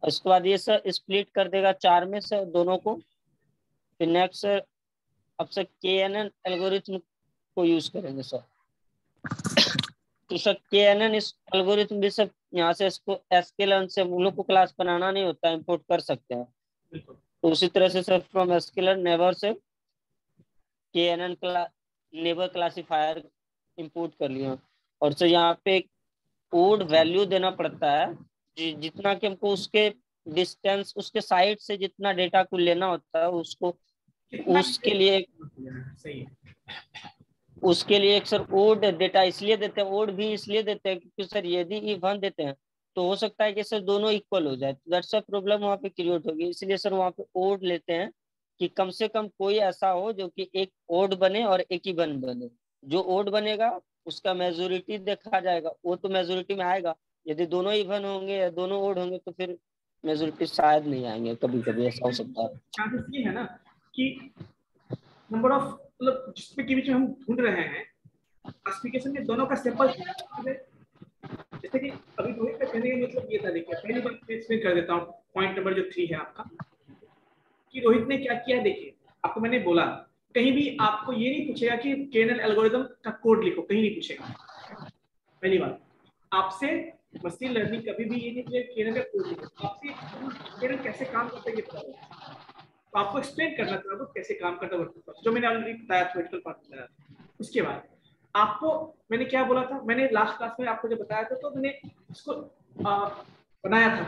उसके बाद ये सर स्प्लिट कर देगा 4 में से दोनों को। फिर नेक्स्ट सर अब सर KNN एल्गोरिथम को यूज करेंगे सर। तो सर KNN इस एल्गोरिथम भी सब यहाँ से इसको sklearn से हम लोग को क्लास बनाना नहीं होता, इंपोर्ट कर सकते हैं। तो उसी तरह से सर फ्रॉम sklearn नेबर से KNN नेबर क्लासिफायर इंपोर्ट कर लिया, और सर यहाँ पे एक कोड वैल्यू देना पड़ता है जितना कि हमको उसके डिस्टेंस, उसके साइड से जितना डेटा को लेना होता है उसको, उसके लिए सही है। उसके लिए एक सर ओड डेटा इसलिए देते हैं, ओड भी इसलिए देते हैं क्योंकि सर यदि इवन देते हैं तो हो सकता है कि सर दोनों इक्वल हो जाए, दैट्स अ प्रॉब्लम वहाँ पे क्रिएट होगी। इसलिए सर वहाँ पे ओड लेते हैं कि कम से कम कोई ऐसा हो जो कि एक ओड बने और एक इवन बने। जो ओड बनेगा उसका मेजोरिटी देखा जाएगा, वो तो मेजोरिटी में आएगा। यदि दोनों इवन होंगे या दोनों ओड होंगे तो फिर मेजोरिटी शायद नहीं आएंगे, कभी कभी ऐसा हो सकता है। चांसेस ये है ना कि नंबर ऑफ, मतलब जिसमें के बीच में हम ढूंढ रहे हैं क्लासिफिकेशन में दोनों का सैंपल, जैसे कि अभी रोहित का कहने का मतलब ये था, देखिए पहली बात मैं एक्सप्लेन कर देता हूँ, पॉइंट नंबर जो 3 है आपका, कि रोहित ने क्या किया। देखिए आपको मैंने बोला कहीं भी आपको ये नहीं पूछेगा कि KNN एल्गोरिथम का कोड लिखो, कहीं नहीं पूछेगा। पहली बात, आपसे मशीन लर्निंग कभी भी ये नहीं पूछेगा KNN का कोड लिखो, आपसे KNN कैसे काम करता है ये पता होगा। तो आपको एक्सप्लेन करना चाहूँगा कैसे काम करता है, जो मैंने ऑलरेडी बताया, थ्योरेटिकल पार्ट बताया। उसके बाद आपको मैंने क्या बोला था, मैंने लास्ट क्लास में आपको जब बताया था तो मैंने इसको बनाया था।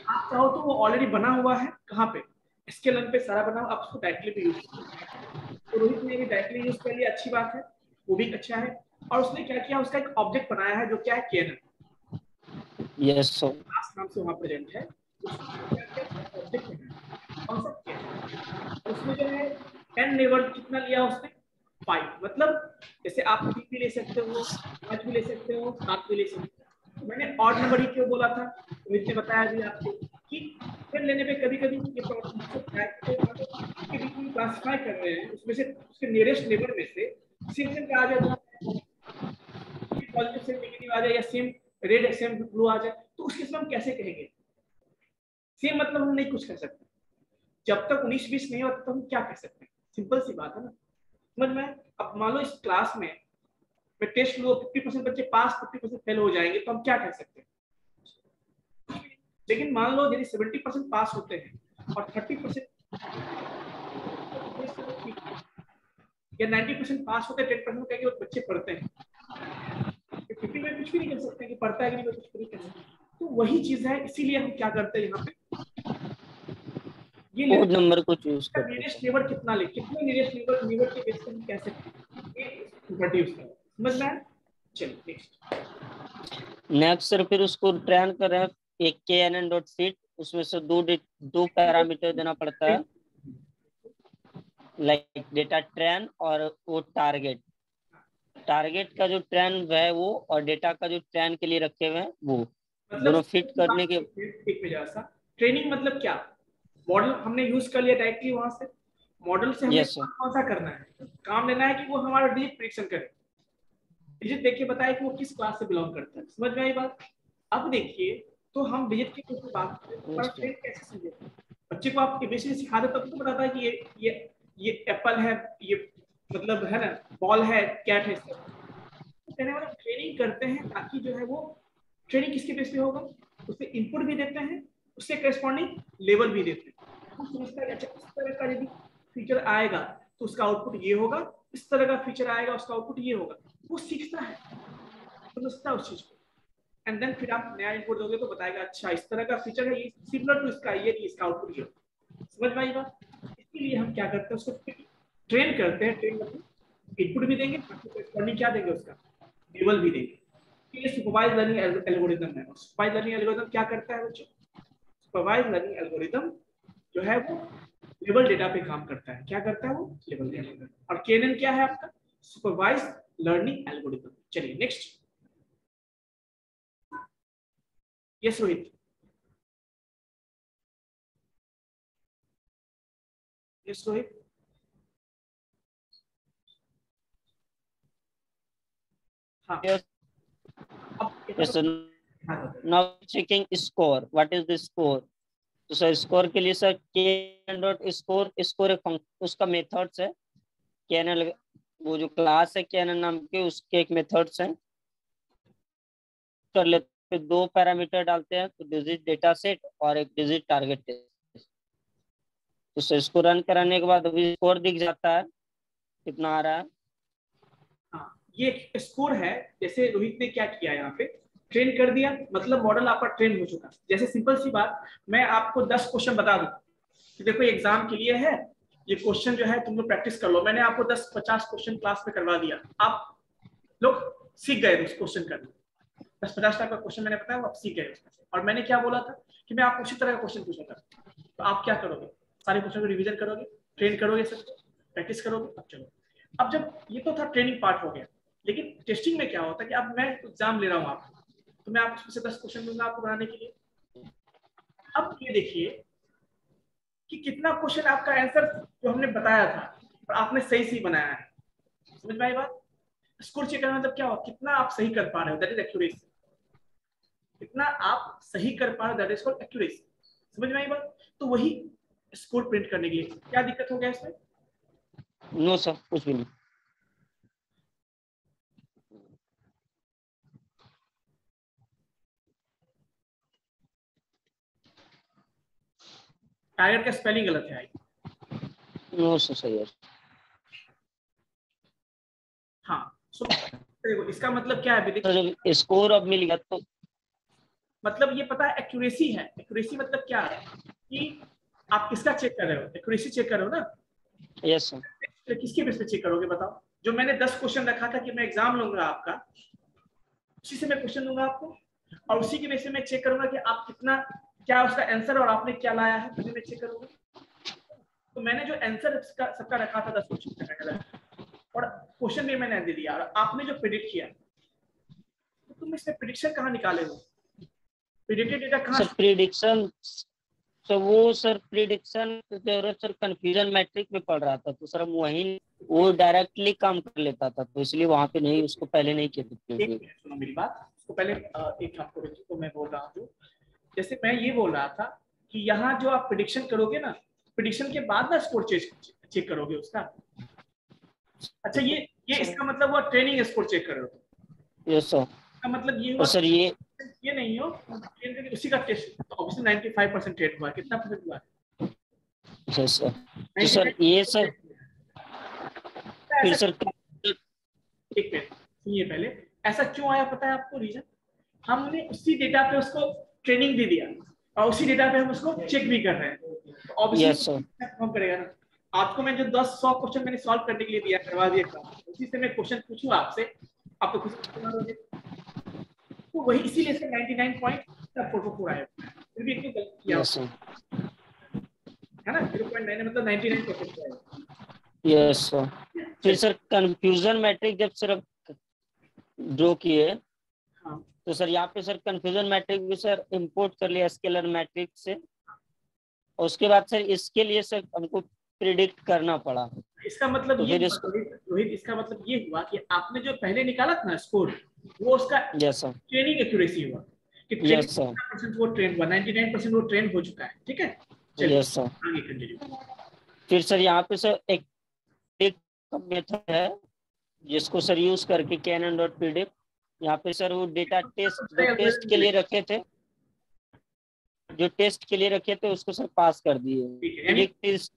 आप चाहो तो वो ऑलरेडी बना हुआ है, कहाँ पे, sklearn पे सारा बना हुआ, आप उसको डायरेक्टली भी यूज कर सकते हैं। तो रोहित ने भी डायरेक्टली यूज कर लिया, अच्छी बात है, वो भी अच्छा है। और उसने क्या किया, उसका एक ऑब्जेक्ट बनाया है जो क्या है, KNN। यस सर, क्लास नाम से वहाँ प्रेजेंट है, उसको क्या किया, ऑब्जेक्ट बनाया, कौन सा KNN। उसमें जो है 10 नेबर कितना लिया उसने, 5। मतलब जैसे आप 3 भी ले सकते हो, 5 भी ले सकते हो, 7 भी ले सकते हो। तो मैंने ऑड नंबर ही क्यों बोला था, रोहित ने बताया भी आपको कि फिर लेने पे कभी कभी ये प्रॉब्लम हो सकता है कि बीच में क्लासिफाई कर रहे हैं, उसमें से उसके नियरेस्ट नेबर में से सेम सेम क्या आ जाए, पॉजिटिव सेम नेगेटिव आ जाए, या सेम रेड सेम ब्लू आ जाए, तो उस केस में हम कैसे कहेंगे सेम, मतलब हम नहीं कुछ कर सकते। जब तक 19-20 नहीं होता तो हम क्या कर सकते हैं, सिंपल सी बात है ना, समझ में। अब मान लो इस क्लास में मैं टेस्ट लूँ, 50% बच्चे पास 50% फेल हो जाएंगे, तो हम क्या कह सकते हैं। लेकिन मान लो यदि 70% पास होते हैं और 30% या 90% पास होते हैं, 10% कहेंगे वो बच्चे पढ़ते हैं, 50 में कुछ भी नहीं कर सकते कि पढ़ता है कि नहीं, कुछ भी नहीं कर सकते। तो वही चीज है, इसीलिए हम क्या करते हैं यहाँ पे, ये कोड नंबर को चूज करते नियरेस्ट हैं। नेबर कितना ले, कितने नियरेस्ट नेबर के बेस पे हम कह सकते हैं ये प्रॉपर्टी उसका, समझ में आया। चलिए नेक्स्ट। नेक्स्ट सर फिर उसको ट्रेन कर रहे हैं एक KNN.fit, उसमें से दो पैरामीटर देना पड़ता है। लाइक डेटा ट्रेन और वो टारगेट का जो ट्रेन है वो, और डेटा का जो ट्रेन के लिए रखे हुए हैं वो, दोनों फिट करने के। एक में जैसा ट्रेनिंग मतलब क्या, मॉडल हमने यूज कर लिया डायरेक्टली वहां से, मॉडल से हमें यस सर। कौन सा करना है, काम लेना है कि वो हमारा डिजिट प्रेडिक्शन करे, डिजिट देख के बताए कि वो किस क्लास से बिलोंग करता है। समझ में आई बात? अब देखिए, तो हम डिजिट की कुछ बात करें तो हमारा ट्रेन कैसे समझे, बच्चे को आप एबीसीडी सिखा दो तब तो बताता है कि ये एप्पल है, ये मतलब है ना बॉल है, कैट है। तो कहने वाला ट्रेनिंग करते हैं ताकि जो है वो ट्रेनिंग किसके बेस पे होगा, उससे इनपुट भी देते हैं, उससे करस्पॉन्डिंग लेवल भी देते हैं। वो समझता है अच्छा इस तरह का यदि फीचर आएगा तो उसका आउटपुट ये होगा, इस तरह का फीचर आएगा उसका आउटपुट ये होगा। वो सीखता है, समझता है उस चीज को, एंड देन फिर आप नया इनपुट दोगे तो बताएगा अच्छा इस तरह का फीचर है, ये सिमिलर टू इसका, ये इसका आउटपुट ये। समझ में आई बात? इसके लिए हम क्या करते हैं, उसको ट्रेन करते हैं। ट्रेन मतलब इनपुट भी देंगे, करस्पॉन्डिंग क्या देंगे उसका लेवल भी देंगे। ये सुपरवाइज लर्निंग एल्गोरिदम है। सुपरवाइज लर्निंग एल्गोरिदम क्या करता है बच्चों, सुपरवाइज लर्निंग एल्गोरिदम जो है वो लेवल डेटा पे काम करता है। क्या करता है वो, लेवल डेटा। और केएनएन क्या है आपका, सुपरवाइज लर्निंग एल्गोरिदम। चलिए next. Yes Rohit. Yes Rohit. हाँ Yes, अब yes sir. हाँ, Now checking score. What is the score? तो सर स्कोर के लिए sir kn dot score, score एक उसका मेथड्स है, kn वो जो क्लास है kn नाम के, उसके एक मेथड्स हैं। कर लेते हैं, दो पैरामीटर डालते हैं, तो डिजिट डेटा सेट और एक डिजिट टारगेट टेस्ट। तो सर इसको रन कराने के बाद अभी स्कोर दिख जाता है कितना आ रहा है। हाँ, ये स्कोर है। जैसे रोहित ने क्या किया यहाँ पे, ट्रेन कर दिया, मतलब मॉडल आपका ट्रेन हो चुका। जैसे सिंपल सी बात, मैं आपको 10 क्वेश्चन बता दूं कि देखो एग्जाम के लिए है, ये क्वेश्चन जो है तुम लोग प्रैक्टिस कर लो। मैंने आपको 10-50 क्वेश्चन क्लास में करवा दिया, आप लोग सीख गए उस क्वेश्चन करना। 10-50 टाइप का क्वेश्चन मैंने बताया, आप सीख गए उसमें से। और मैंने क्या बोला था कि मैं आपको उसी तरह का क्वेश्चन पूछा था, तो आप क्या करोगे, सारे क्वेश्चन को रिविजन करोगे, ट्रेन करोगे, सबको प्रैक्टिस करोगे। अब चलो, अब जब ये तो था ट्रेनिंग पार्ट हो गया, लेकिन टेस्टिंग में क्या होता है कि अब मैं एग्जाम ले रहा हूँ आपको, तो मैं आपको उसमें से 10 क्वेश्चन दूंगा आपको बनाने के लिए। अब ये देखिए कि कितना क्वेश्चन आपका आंसर जो हमने बताया था और आपने सही सही बनाया है। समझ में आई बात? स्कोर चेक करना मतलब क्या हो, कितना आप सही कर पा रहे हो, दैट इज एक्यूरेसी। कितना आप सही कर पा रहे हो, दैट इज कॉल्ड एक्यूरेसी। समझ में आई बात? तो वही स्कोर प्रिंट करने के लिए क्या दिक्कत हो गया इसमें? नो सर, कुछ भी नहीं। टायर का स्पेलिंग गलत है। नो सर, सही है। हाँ, देखो इसका मतलब क्या है, सर स्कोर अब मिल गया तो मतलब ये पता है एक्यूरेसी है। एक्यूरेसी मतलब क्या है कि आप किसका चेक कर रहे हो, एक्यूरेसी चेक कर रहे हो ना। Yes sir. तो किसके बेस पे चेक करोगे बताओ? जो मैंने 10 क्वेश्चन रखा था कि मैं एग्जाम लूंगा आपका, उसी से मैं क्वेश्चन दूंगा आपको, और उसी के बेस पे मैं चेक करूंगा कि आप कितना, क्या उसका आंसर और आपने क्या लाया है, तभी मैं चेक करूंगा। तो मैंने जो आंसर सबका रखा था 10 क्वेश्चन का, और क्वेश्चन भी मैंने दे दिया, और आपने जो प्रिडिक्ट किया, तो तुम इसमें प्रिडिक्शन कहाँ निकाले हो, प्रिडिक्टेड डेटा कहाँ? सर प्रिडिक्शन, तो वो sir prediction sir confusion matrix में पढ़ रहा था, तो सर हम वहीं वो डायरेक्टली काम कर लेता था, तो इसलिए वहां पे नहीं, उसको पहले नहीं किया था। एक मिनट सुनो मेरी बात, उसको पहले एक आपको तो मैं बोल रहा हूँ। जैसे मैं ये बोल रहा था कि यहाँ जो आप प्रिडिक्शन करोगे ना, प्रिडिक्शन के बाद ना स्कोर चेक करोगे उसका। अच्छा, ये इसका मतलब वो ट्रेनिंग स्कोर चेक कर रहे हो। Yes sir. इसका मतलब ये और हुआ सर ये नहीं हो उसी का टेस्ट, तो ऑब्वियसली 95% ट्रेड हुआ, कितना परसेंट हुआ? Yes sir. तो सर ये सर फिर सर एक मिनट सुनिए पहले, ऐसा क्यों आया पता है आपको रीजन? हमने उसी डेटा पे उसको ट्रेनिंग दे दिया, और उसी डेटा पे हम उसको चेक भी कर रहे हैं, तो ऑब्वियसली परफॉर्म करेगा ना। आपको मैं जो 10-100 क्वेश्चन मैंने सॉल्व करने के लिए दिया, करवा दिया, उसी से मैं क्वेश्चन पूछूं आपसे, आप तो खुद से, तो वही इसीलिए से 99.44 आया, फिर भी इतनी गलती किया यस सर। है ना। 0.9 मतलब 99% आया। Yes sir. फिर सर कंफ्यूजन मैट्रिक्स जब सर ड्रॉ किए हाँ तो सर यहाँ पे सर कंफ्यूजन मैट्रिक्स भी सर इंपोर्ट कर लिया स्केलर मैट्रिक्स से, और उसके बाद सर इसके लिए सर हमको प्रिडिक्ट करना पड़ा। इसका मतलब तो ये फिर हुआ, इसको रोहित इसका मतलब ये हुआ कि आपने जो पहले निकाला था ना स्कोर, वो उसका यस सर ट्रेनिंग एक्यूरेसी हुआ कि यस सर 99% वो ट्रेंड हुआ, 99% वो ट्रेंड हो चुका है। ठीक है, चलिए यस सर। आगे कंटिन्यू। फिर सर यहाँ पे सर एक मेथड है जिसको सर यूज करके कैनन डॉट प्रिडिक्ट, यहाँ पे सर वो डेटा टेस्ट जो टेस्ट के लिए रखे थे, जो टेस्ट के लिए रखे थे उसको सर पास कर दिए। ठीक है, यानी प्रिडिक्ट इस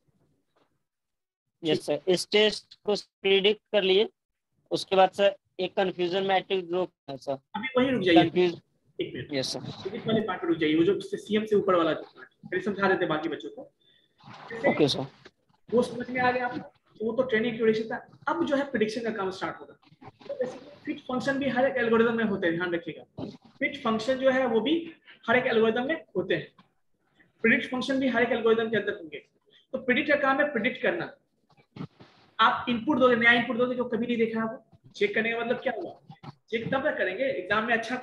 यस सर, इस टेस्ट को प्रिडिक्ट कर लिए। उसके बाद सर एक कंफ्यूजन मैट्रिक्स ड्रॉ है सर। अभी वहीं रुक जाइए, कंफ्यूज एक मिनट, यस सर फिजिक्स वाले पार्ट पे रुक जाइए, वो जो सीएम से ऊपर वाला पार्ट फिर समझा देते बाकी बच्चों को। जैसे ओके सर वो समझ में आ गया आपको, तो वो तो ट्रेनिंग एक्यूरेसी था। अब जो है प्रिडिक्शन का काम स्टार्ट होगा। तो बेसिकली फिट फंक्शन भी हर एक एल्गोरिदम में होते हैं, ध्यान रखिएगा। फिट फंक्शन जो है वो भी हर एक एल्गोरिदम में होते हैं, प्रिडिक्ट फंक्शन भी हर एक एल्गोरिदम के अंदर होंगे। तो प्रिडिक्ट का काम है प्रिडिक्ट करना। आप इनपुट दोगे, नया इनपुट दोगे जो कभी नहीं देखा है, वो चेक करने का मतलब क्या हुआ, चेक तब तक करेंगे एग्जाम में अच्छा,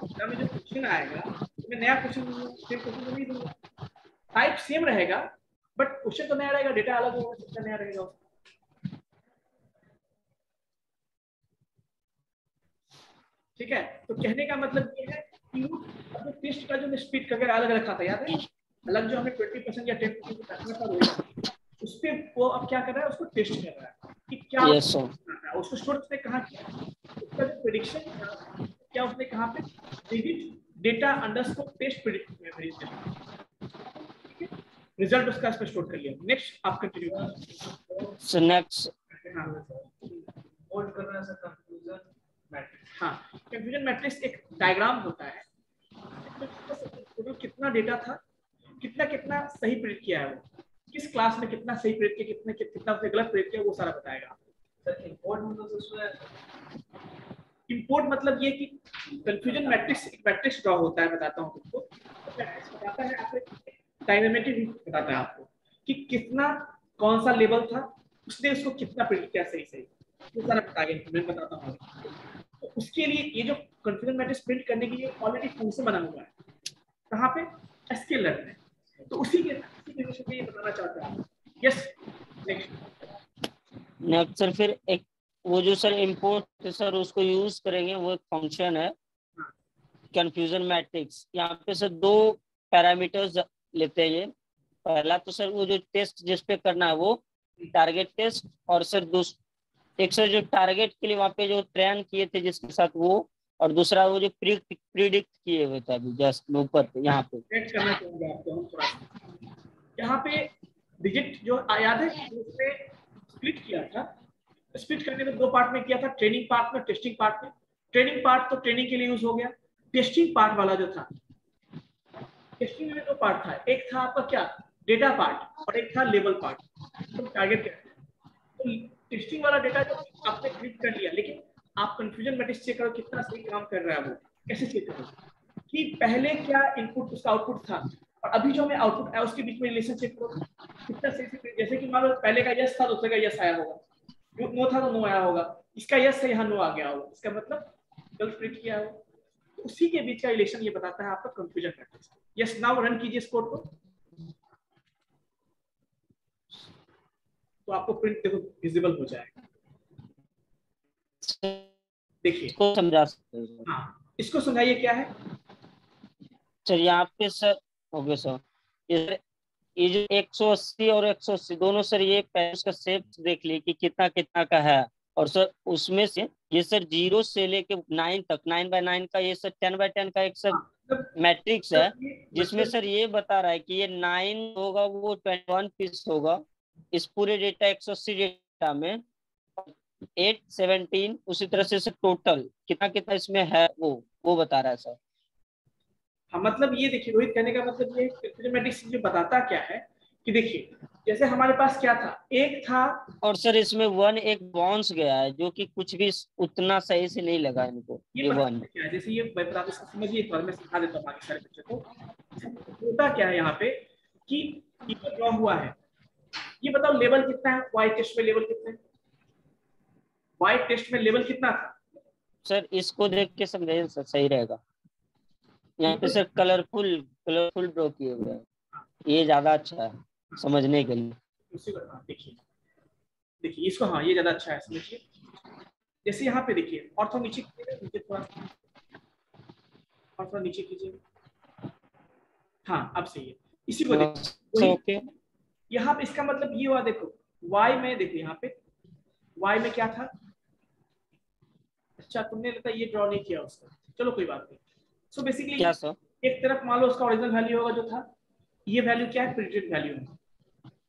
एग्जाम में जो क्वेश्चन आएगा मैं नया क्वेश्चन दूंगा, सेम क्वेश्चन तो नहीं दूंगा, टाइप सेम रहेगा बट क्वेश्चन तो नया रहेगा, डेटा अलग होगा, सबका नया रहेगा। ठीक है, तो कहने का मतलब ये है कि अब टेस्ट का जो स्पीड करके अलग रखा था, याद है, अलग जो हमें 20% या 10% रखना था रोहित, उस पे वो अब क्या कर रहा है, उसको टेस्ट कर रहा है कि क्या यस सर उसको स्टोर उसने कहाँ किया, उसका जो प्रेडिक्शन था क्या उसने कहाँ पे predict data underscore test predict result उसका इसमें स्टोर कर लिया। नेक्स्ट आप कंटिन्यू कीजिए। सर नेक्स्ट हाँ वोट कर रहा है सर कंफ्यूजन मैट्रिक्स। हाँ, कंफ्यूजन मैट्रिक्स एक डायग्राम होता है, तो कितना डेटा था, कितना कितना सही प्रिडिक्ट किया है, वो किस क्लास में कितना सही प्रिडिक्ट किया, कितने कितना उसने गलत प्रिडिक्ट किया, वो सारा बताएगा। सर इंपोर्ट मतलब उसमें इंपोर्ट मतलब ये कि कंफ्यूजन मैट्रिक्स एक मैट्रिक्स ड्रॉ होता है, बताता हूँ तुमको। मैट्रिक्स बताता है आपको, डायनामिक बताता है आपको कि कितना कौन सा लेवल था, उसने उसको कितना प्रिडिक्ट किया सही सही, वो सारा बताएगा, मैं बताता हूँ। तो उसके लिए ये जो कंफ्यूजन मैट्रिक्स प्रिंट करने के लिए ऑलरेडी फंक्शन बना हुआ है, कहाँ पे, एसक्यूएल में। तो उसी के वजह से ये बताना चाहता है। यस नेक्स्ट सर फिर एक वो जो सर इंपोर्ट सर उसको यूज करेंगे, वो एक फंक्शन है कंफ्यूजन मैट्रिक्स। यहाँ पे सर दो पैरामीटर्स लेते हैं ये। पहला तो सर वो जो टेस्ट जिस पे करना है वो टारगेट टेस्ट, और सर एक सर जो टारगेट के लिए वहाँ पे जो ट्रेन किए थे जिसके साथ वो, और दूसरा वो जो प्रिडिक्ट किए हुए थे अभी जस्ट ऊपर पे यहाँ पे करना चाहूंगा आपको हम थोड़ा सा, यहाँ पे डिजिट जो याद है उसने स्प्लिट किया था, स्प्लिट करने में दो पार्ट में किया था, ट्रेनिंग पार्ट में, टेस्टिंग पार्ट में। ट्रेनिंग पार्ट तो ट्रेनिंग के लिए यूज हो गया, टेस्टिंग पार्ट वाला जो था, टेस्टिंग में दो पार्ट था, एक था आपका क्या डेटा पार्ट और एक था लेवल पार्ट, तो टारगेट क्या है। तो टेस्टिंग वाला डेटा जो आपने क्लिक कर लिया, लेकिन आप कंफ्यूजन मैट्रिक्स चेक करो कितना सही काम कर रहा है, वो कैसे चेक करो कि पहले क्या इनपुट उसका आउटपुट था और अभी जो हमें आउटपुट आया उसके बीच में रिलेशन चेक करो कितना सही से। जैसे कि मान लो पहले का यस था, दूसरे का यस आया होगा, नो था तो नो आया होगा, इसका यस से यहाँ नो आ गया होगा, इसका मतलब गलत प्रिंट किया होगा। तो उसी के बीच का रिलेशन ये बताता है आपका confusion matrix. Yes now run कीजिए इस कोड को, तो आपको प्रिंट देखो विजिबल हो जाएगा। देखिए इसको समझा सकते हैं। हाँ, इसको समझाइए क्या है सर यहाँ पे सर ओके सर, ये जो 180 और 180 दोनों सर ये पैच का शेप देख लिए कि कितना कितना का है, और सर उसमें से ये सर 0 से लेके 9 तक 9x9 का ये सर 10x10 का एक सर मैट्रिक्स है, जिसमें सर ये बता रहा है कि ये 9 होगा वो 21 पीस होगा इस पूरे डेटा 180 डेटा में, 8 17 उसी तरह से सर टोटल कितना कितना इसमें है वो बता रहा है सर। हाँ, मतलब ये देखिए रोहित, कहने का मतलब ये कंफ्यूजन मैट्रिक्स जो बताता क्या है कि देखिए जैसे हमारे पास क्या था, एक था, और सर इसमें 1 एक बाउंस गया है जो कि कुछ भी उतना सही से नहीं लगा इनको, ये ये पता 1 क्या है, जैसे ये मैं बता दूं, समझिए एक बार मैं सिखा देता हूँ बाकी सारे बच्चों को। होता क्या है यहाँ पे कि ये ड्रॉ हुआ है, ये बताओ लेवल कितना है, वाई टेस्ट में लेवल कितना है, वाई टेस्ट में लेवल कितना था? सर इसको देख के समझाइए सर, सही रहेगा। यहाँ पे सर कलरफुल कलरफुल ड्रॉ किए हुए हैं, ये ज्यादा अच्छा है समझने के लिए। उसी को देखिए, देखिए इसको, हाँ ये ज्यादा अच्छा है समझिए। जैसे यहाँ पे देखिए, और थोड़ा नीचे कीजिए, नीचे थोड़ा, और थोड़ा नीचे कीजिए, हाँ अब सही है। इसी को देखिए, ओके यहाँ पे इसका मतलब ये हुआ, देखो y में, देखो यहाँ पे y में क्या था, अच्छा तुमने लगता है ये ड्रॉ नहीं किया उसका, चलो कोई बात नहीं। सो बेसिकली क्या सर? एक तरफ मान लो उसका ओरिजिनल वैल्यू होगा जो था, ये वैल्यू क्या है, प्रिडिक्टेड वैल्यू है,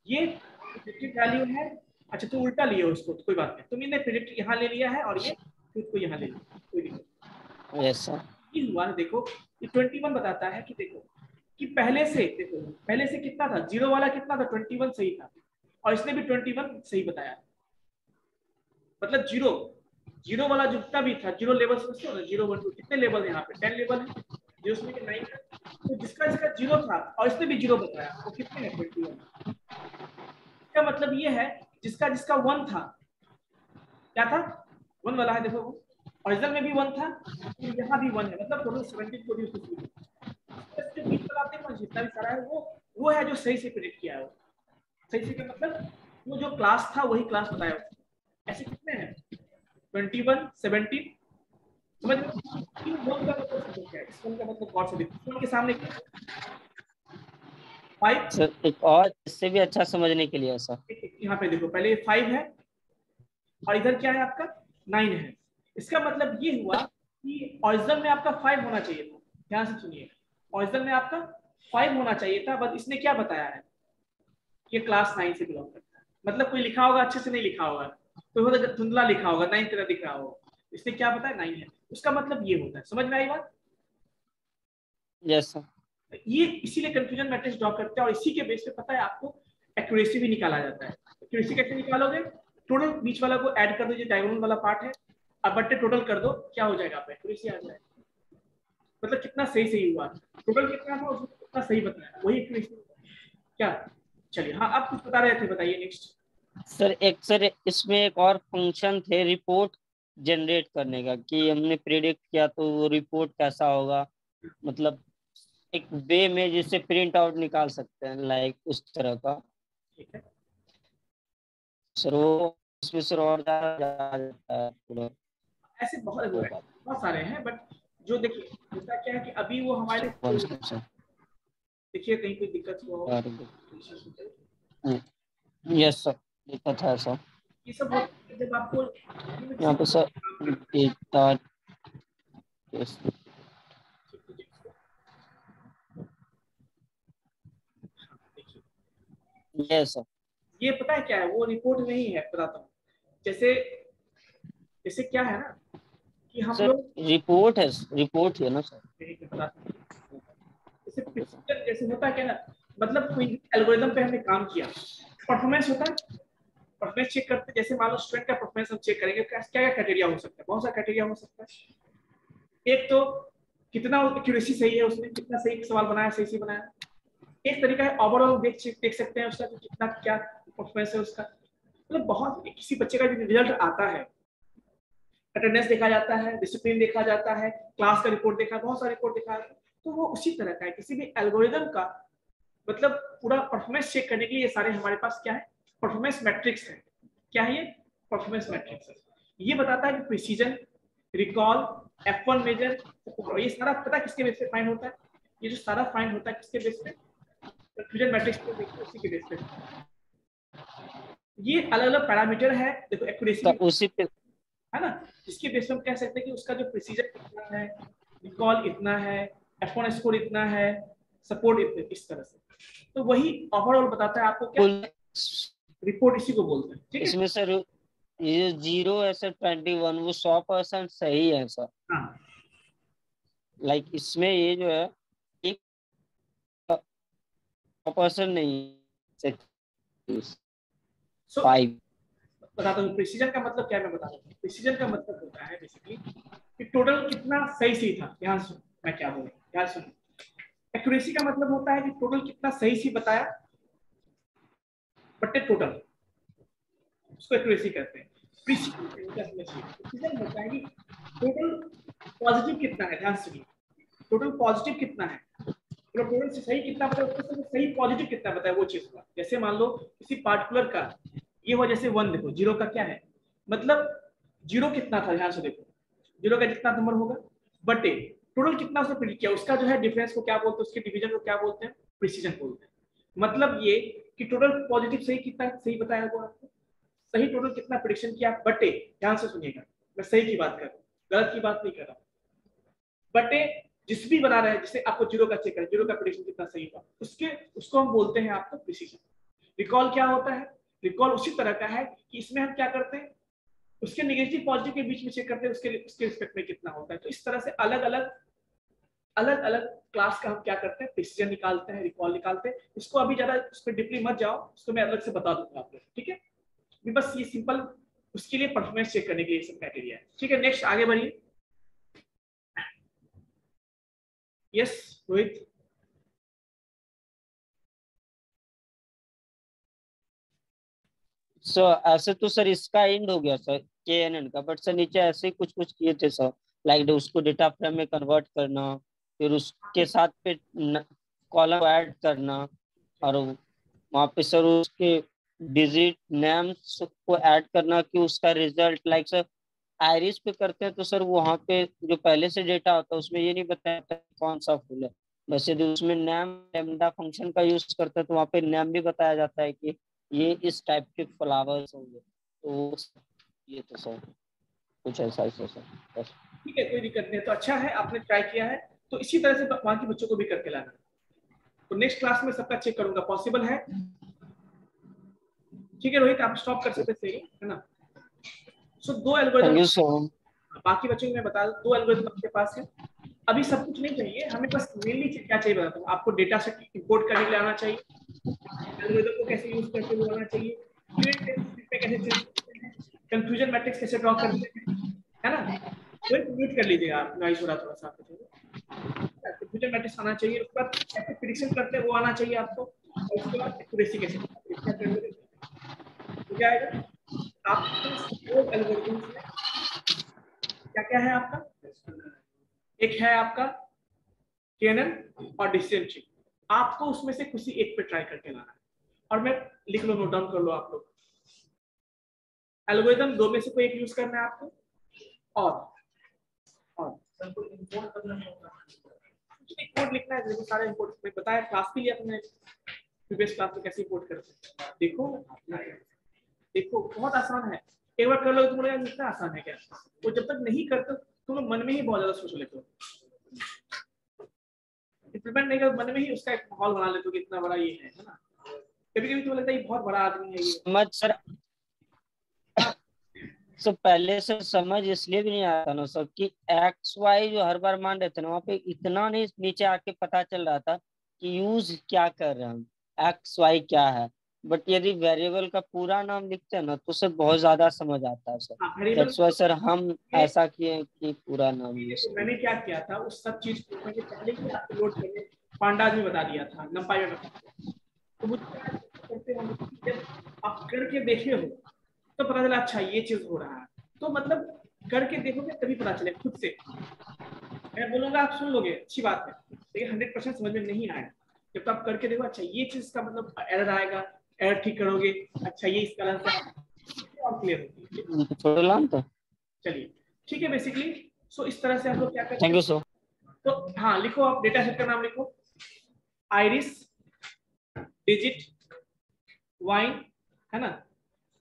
ये प्रिडिक्टेड वैल्यू है। अच्छा तो उल्टा लिए उसको, तो कोई बात नहीं, तुमने प्रिडिक्ट यहाँ ले लिया है और ये खुद को यहाँ ले लिया, कोई दिक्कत। Yes sir. ये हुआ है, देखो ये 21 बताता है कि देखो कि पहले से, देखो पहले से कितना था, जीरो वाला कितना था, 21 सही था, और इसने भी 21 सही बताया। मतलब जीरो, जीरो वाला जितना भी था, जीरो लेवल समझते हो ना, 0 1 2 कितने लेवल है यहाँ पे, 10 लेवल है, जीरो से लेकर 9 तक। तो जिसका इसका जीरो था और इसने भी जीरो बताया, वो कितने है, 21। इसका मतलब ये है जिसका जिसका 1 था, क्या था, 1 वाला है, देखो ओरिजिनल में भी 1 था, यहाँ भी 1 है, मतलब टोटल 17 को भी जो बीच वाला आप देखो जितना भी सारा है, वो है जो सही से प्रेडिक्ट किया है। सही से का मतलब वो जो क्लास था वही क्लास बताया। ऐसे कितने हैं, 21 17, समझ लो। इन वन का मतलब समझो क्या है, इस वन का मतलब गौर से देखो, वन के सामने क्या है, 5। सर एक और इससे भी अच्छा समझने के लिए सर, यहाँ पे देखो पहले 5 है और इधर क्या है आपका 9 है। इसका मतलब ये हुआ कि ओरिजिनल में आपका 5 होना चाहिए था, ध्यान से सुनिए, ओरिजिनल में आपका 5 होना चाहिए था, बस इसने क्या बताया है, ये क्लास 9 से बिलोंग करता है। मतलब कोई लिखा होगा अच्छे से नहीं लिखा होगा, कोई धुंधला लिखा होगा, 9 तरह दिख रहा होगा, इसने क्या बताया 9 है, उसका मतलब ये होता है। समझ में आई बात? Yes sir. ये इसीलिए कंफ्यूजन मैट्रिक्स ड्रॉ करते हैं, और इसी के बेस पे पता है आपको एक्यूरेसी भी निकाला जाता है। एक्यूरेसी कैसे निकालोगे, टोटल बीच वाला को ऐड कर दो, जो डायगोनल वाला पार्ट है, अब बट्टे टोटल कर दो, क्या हो जाएगा, आपका एक्यूरेसी आ जाएगा। मतलब कितना सही सही हुआ, टोटल कितना था उसको कितना सही बताया, वही एक्यूरेसी क्या। चलिए हाँ, आप कुछ बता रहे थे, बताइए नेक्स्ट। सर इसमें एक और फंक्शन थे रिपोर्ट जनरेट करने का, कि हमने प्रिडिक्ट किया तो वो रिपोर्ट कैसा होगा, मतलब एक वे में जिससे प्रिंट आउट निकाल सकते हैं, लाइक उस तरह का। ठीक है, सर वो उसमें सर और ज्यादा जाता है पूरा, ऐसे बहुत वो बात। बहुत सारे हैं, बट जो देखिए होता क्या है कि अभी वो हमारे सर देखिए कहीं कोई दिक्कत हो, यस सर, दिक्कत है सर। ये सब होता है जब आपको यहाँ पे sir data, yes yes sir. ये पता है क्या है, वो रिपोर्ट में ही है, बताता हूँ। जैसे जैसे क्या है ना कि हम सर लोग, रिपोर्ट है ना सर। बताता हूँ, जैसे प्रिसिजन जैसे होता है क्या ना, मतलब कोई एल्गोरिदम पे हमने काम किया, परफॉर्मेंस होता है, परफॉर्मेंस चेक करते हैं। जैसे मान लो स्टूडेंट का परफॉर्मेंस हम चेक करेंगे, क्या क्या क्राइटेरिया हो सकता है, बहुत सारा क्राइटेरिया हो सकता है। एक तो कितना एक्यूरेसी सही है, उसने कितना सही सवाल बनाया, सही से बनाया। एक तरीका है ओवरऑल देख सकते हैं उसका कि कितना क्या परफॉर्मेंस है उसका। मतलब बहुत, किसी बच्चे का जो रिजल्ट आता है, अटेंडेंस देखा जाता है, डिसिप्लिन देखा जाता है, क्लास का रिपोर्ट देखा, बहुत सारा रिपोर्ट देखा है। तो वो उसी तरह का है, किसी भी एल्गोरिदम का मतलब पूरा परफॉर्मेंस चेक करने के लिए ये सारे हमारे पास क्या है, परफॉर्मेंस मैट्रिक्स है। क्या है ये, परफॉर्मेंस मैट्रिक्स है। ये बताता है कि प्रिसीजन, रिकॉल, F1 मेजर, ये सारा पता किसके बेस पे फाइंड होता है, ये जो सारा फाइंड होता है किसके बेस पे, कंफ्यूजन मैट्रिक्स पे देखिए, उसी के बेस पे। ये अलग अलग पैरामीटर है, देखो एक्यूरेसी तो उसी पे है ना, जिसके बेस पे हम कह सकते हैं कि उसका जो प्रिसीजन कितना है, रिकॉल इतना है, F1 स्कोर इतना है, सपोर्ट इतने, इस तरह से। तो वही ओवरऑल बताता है आपको क्या, कुल रिपोर्ट इसी को बोलते हैं। ठीक है, इसमें सर ये 0 है सर, 21 वो 100% सही है सर। हाँ लाइक इसमें ये जो है एक परसेंट नहीं, सो 5। बताता हूँ प्रिसीजन का मतलब क्या है, मैं बताता हूँ। प्रिसीजन का मतलब होता है बेसिकली कि टोटल कितना सही सही था। ध्यान सुन, मैं क्या बोल रहा हूँ, ध्यान सुन। एक्यूरेसी का मतलब होता है कि टोटल कितना सही सी बताया, बटे टोटल, उसको एक्यूरेसी कहते हैं। प्रिसीजन होता है कि टोटल पॉजिटिव कितना है, ध्यान से टोटल पॉजिटिव कितना है, टोटल से सही कितना बताए, उसको से सही पॉजिटिव कितना बताए, वो चीज हुआ। जैसे मान लो किसी पार्टिकुलर का ये हो, जैसे 1 देखो, 0 का क्या है, मतलब 0 कितना था, ध्यान से देखो, 0 का जितना नंबर होगा बटे टोटल कितना उसने प्रिडिक्ट किया, उसका जो है डिफरेंस को क्या बोलते हैं, उसके डिवीजन को क्या बोलते हैं, प्रिसीजन बोलते हैं। मतलब ये कि टोटल पॉजिटिव सही कितना सही बताया हुआ आपको, सही टोटल कितना प्रिडिक्शन किया बटे, ध्यान से सुनिएगा, मैं सही की बात कर रहा हूँ, गलत की बात नहीं कर रहा हूँ, बटे जिस भी बना रहे हैं, जिसे आपको 0 का चेक है, 0 का प्रिडिक्शन कितना सही हुआ, उसको हम बोलते हैं आपको प्रिसीजन। रिकॉल क्या होता है, रिकॉल उसी तरह का है कि इसमें हम क्या करते हैं, उसके नेगेटिव पॉजिटिव के बीच में चेक करते हैं, उसके रिस्पेक्ट में कितना होता है। तो इस तरह से अलग अलग क्लास का हम क्या करते हैं, प्रिसीजन निकालते हैं, रिकॉल निकालते हैं। इसको अभी ज्यादा उस पर डीपली मत जाओ, इसको मैं अलग से बता दूंगा आपको, ठीक है। बस ये सिंपल उसके लिए परफॉर्मेंस चेक करने के लिए सब क्राइटेरिया है, ठीक है। नेक्स्ट आगे बढ़िए। यस रोहित। ऐसे तो सर इसका एंड हो गया सर KNN का, बट सर नीचे ऐसे ही कुछ कुछ किए थे सर, लाइक उसको डेटा फ्रेम में कन्वर्ट करना, फिर उसके साथ पे कॉलम ऐड करना, और वहाँ पे सर उसके डिजिट नेम्स को ऐड करना कि उसका रिजल्ट, लाइक सर आयरिस पे करते हैं तो सर वहाँ पे जो पहले से डेटा होता है उसमें ये नहीं बताया कौन सा फूल है, बस यदि उसमें नेम लेमडा फंक्शन का यूज करते हैं तो वहाँ पे नेम भी बताया जाता है कि ये इस टाइप के फ्लावर्स होंगे। तो ये तो सर कुछ ऐसा ही सर बस। ठीक है, कोई दिक्कत नहीं है, तो अच्छा है आपने ट्राई किया है, तो इसी तरह से वहाँ के बच्चों को भी करके लाना। तो नेक्स्ट क्लास में सबका चेक करूंगा, पॉसिबल है, ठीक है रोहित, आप स्टॉप कर सकते सही है ना। सो 2 थैंक यू एल्गोरिथम, सर। बाकी बच्चों को मैं बता दूं, 2 एल्गोरिथम आपके पास है। अभी सब कुछ नहीं चाहिए हमें, बस मेनली क्या चाहिए बताता हूँ आपको, डेटा सेट इंपोर्ट करने के लिए आना चाहिए, एल्गोरिथम को कैसे यूज करते हुए आना चाहिए, यूनिट टेस्ट पे कैसे चेक करते हैं, कंफ्यूजन मैट्रिक्स कैसे ड्रॉ करते हैं, है ना। तो एक म्यूट कर लीजिएगा आप, नॉइस हो रहा थोड़ा सा आपको, कंफ्यूजन मैट्रिक्स आना चाहिए, उसके बाद कैसे प्रिडिक्शन करते हैं वो आना चाहिए आपको, और उसके बाद एक्यूरेसी कैसे हो जाएगा। आपके सपोर्ट एल्गोरिथम्स में क्या क्या है आपका, एक है आपका केएनएन और डिसीजन ट्री, आपको उसमें से किसी एक पे ट्राई करके लाना है, और मैं लिख लो, नोट डाउन कर लो आप लोग, एल्गोरिथम 2 में से कोई एक यूज करना है आपको, और कोड लिखना है, देखो सारे इंपोर्ट में बताया, क्लास के लिए अपने प्रीवियस क्लास में कैसे इंपोर्ट करते हैं, देखो देखो बहुत आसान है, एक बार कर लो तो बोलेगा इतना आसान है क्या, वो जब तक नहीं करते तुम लोग मन में ही बहुत ज्यादा सोच लेते हो, इम्प्लीमेंट नहीं कर, मन में ही उसका एक माहौल बना लेते हो कि इतना बड़ा ये है ना, कभी कभी तो लगता है ये बहुत बड़ा आदमी है ये। समझ सर, सर पहले से समझ इसलिए भी नहीं आता ना सर कि XY जो हर बार मान रहे थे ना, वहाँ पे इतना नहीं नीचे आके पता चल रहा था कि यूज क्या कर रहे हैं हम, XY क्या है। बट यदि वेरिएबल का पूरा नाम लिखते हैं ना तो सर बहुत ज्यादा समझ आता है sir. Variable that's why sir हम ऐसा किए कि पूरा नाम यूज तो मैंने क्या किया था, उस सब चीज को मैंने पहले ही आपको लोड करने पांडाज में बता दिया था, नंपाई में बता दिया, तो मुझे करते हैं जब आप करके देखे हो तो पता चला अच्छा ये चीज हो रहा है, तो मतलब करके देखोगे तभी पता चले खुद से, मैं बोलूंगा आप सुन लोगे अच्छी बात है, लेकिन 100% समझ में नहीं आया, जब आप करके देखो अच्छा ये चीज का मतलब एरर आएगा, एरर ठीक करोगे, अच्छा ये इस कारण से और क्लियर होगी। छोटे लान तो चलिए ठीक है, बेसिकली सो इस तरह से हम लोग क्या करते थैंक यू हैं, सर। तो हाँ लिखो, आप डेटा सेट का नाम लिखो, आइरिस, डिजिट, वाइन, है ना,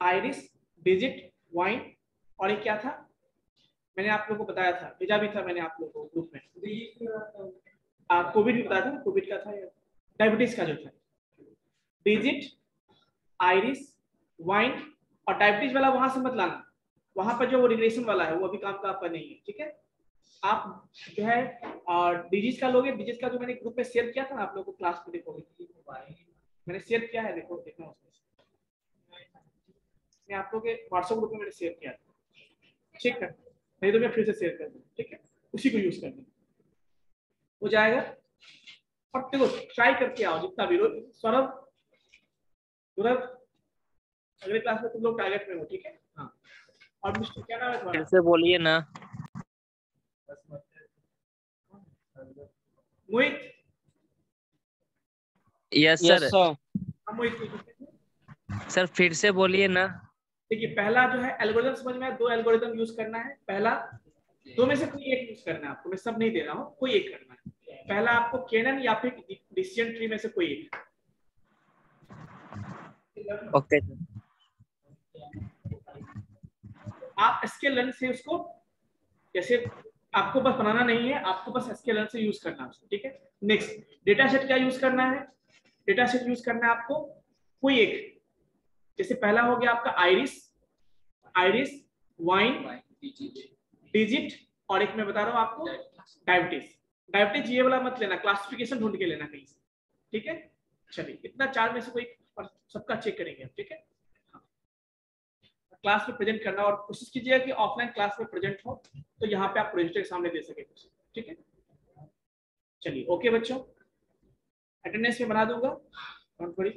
आइरिस, डिजिट, वाइन, और ये क्या था मैंने आप लोगों को बताया था, भेजा भी था मैंने आप लोगों को ग्रुप में, कोविड भी बताया था, कोविड का था, डायबिटीज का जो था, डिजिट, आइरिस, वाइन, और डायबिटीज वाला वहां से मत लाना, वहां पर जो वो रिग्रेशन वाला है वो अभी काम का आपका नहीं है, ठीक है। आप जो है डिजिट का लोगे, डिजिट का जो मैंने ग्रुप में शेयर किया था ना, आप लोगों को क्लास में देखोगे, मैंने शेयर किया है, देखो देखना उसमें, मैं आप लोगों के व्हाट्सएप ग्रुप में मैंने शेयर किया था, चेक कर, नहीं तो मैं फिर से शेयर कर दूँ, ठीक है, उसी को यूज करना हो जाएगा। और देखो ट्राई करके आओ जितना भी, सौरभ, अगले क्लास में तुम लोग टारगेट में हो, ठीक है। हाँ, और मिस्टर क्या नाम है तुम्हारा? फिर से बोलिए ना। Mohit. Yes yes sir. Sir. हाँ मोहित, सर फिर से बोलिए ना। देखिए पहला जो है एल्गोरिथम समझ में आया, 2 एल्गोरिथम यूज करना है। पहला 2 में से कोई एक यूज करना है आपको, मैं सब नहीं दे रहा हूँ, कोई एक करना है। पहला आपको केनन या फिर डिसीजन ट्री में से कोई एक। Okay sir. आप एसक्यूएल से उसको, जैसे आपको बस बनाना नहीं है, आपको बस एसक्यूएल से यूज करना है उसको, ठीक है। नेक्स्ट डेटा सेट क्या यूज करना है? डेटा सेट यूज करना है आपको कोई एक, जैसे पहला हो गया आपका आइरिस, आइरिस, वाइन, डिजिट, और एक मैं बता रहा हूं आपको डायबिटीज। डायबिटीज ये वाला मत लेना, क्लासिफिकेशन ढूंढ के लेना कहीं से, ठीक है। चलिए इतना 4 में से कोई, और सबका चेक करेंगे, ठीक है। क्लास में प्रेजेंट करना, और कोशिश कीजिएगा कि ऑफलाइन क्लास में प्रेजेंट हो, तो यहाँ पे आप प्रोजेक्टर के सामने दे सके, ठीक है। चलिए ओके बच्चों, अटेंडेंस में बना दूंगा, डोंट वरी।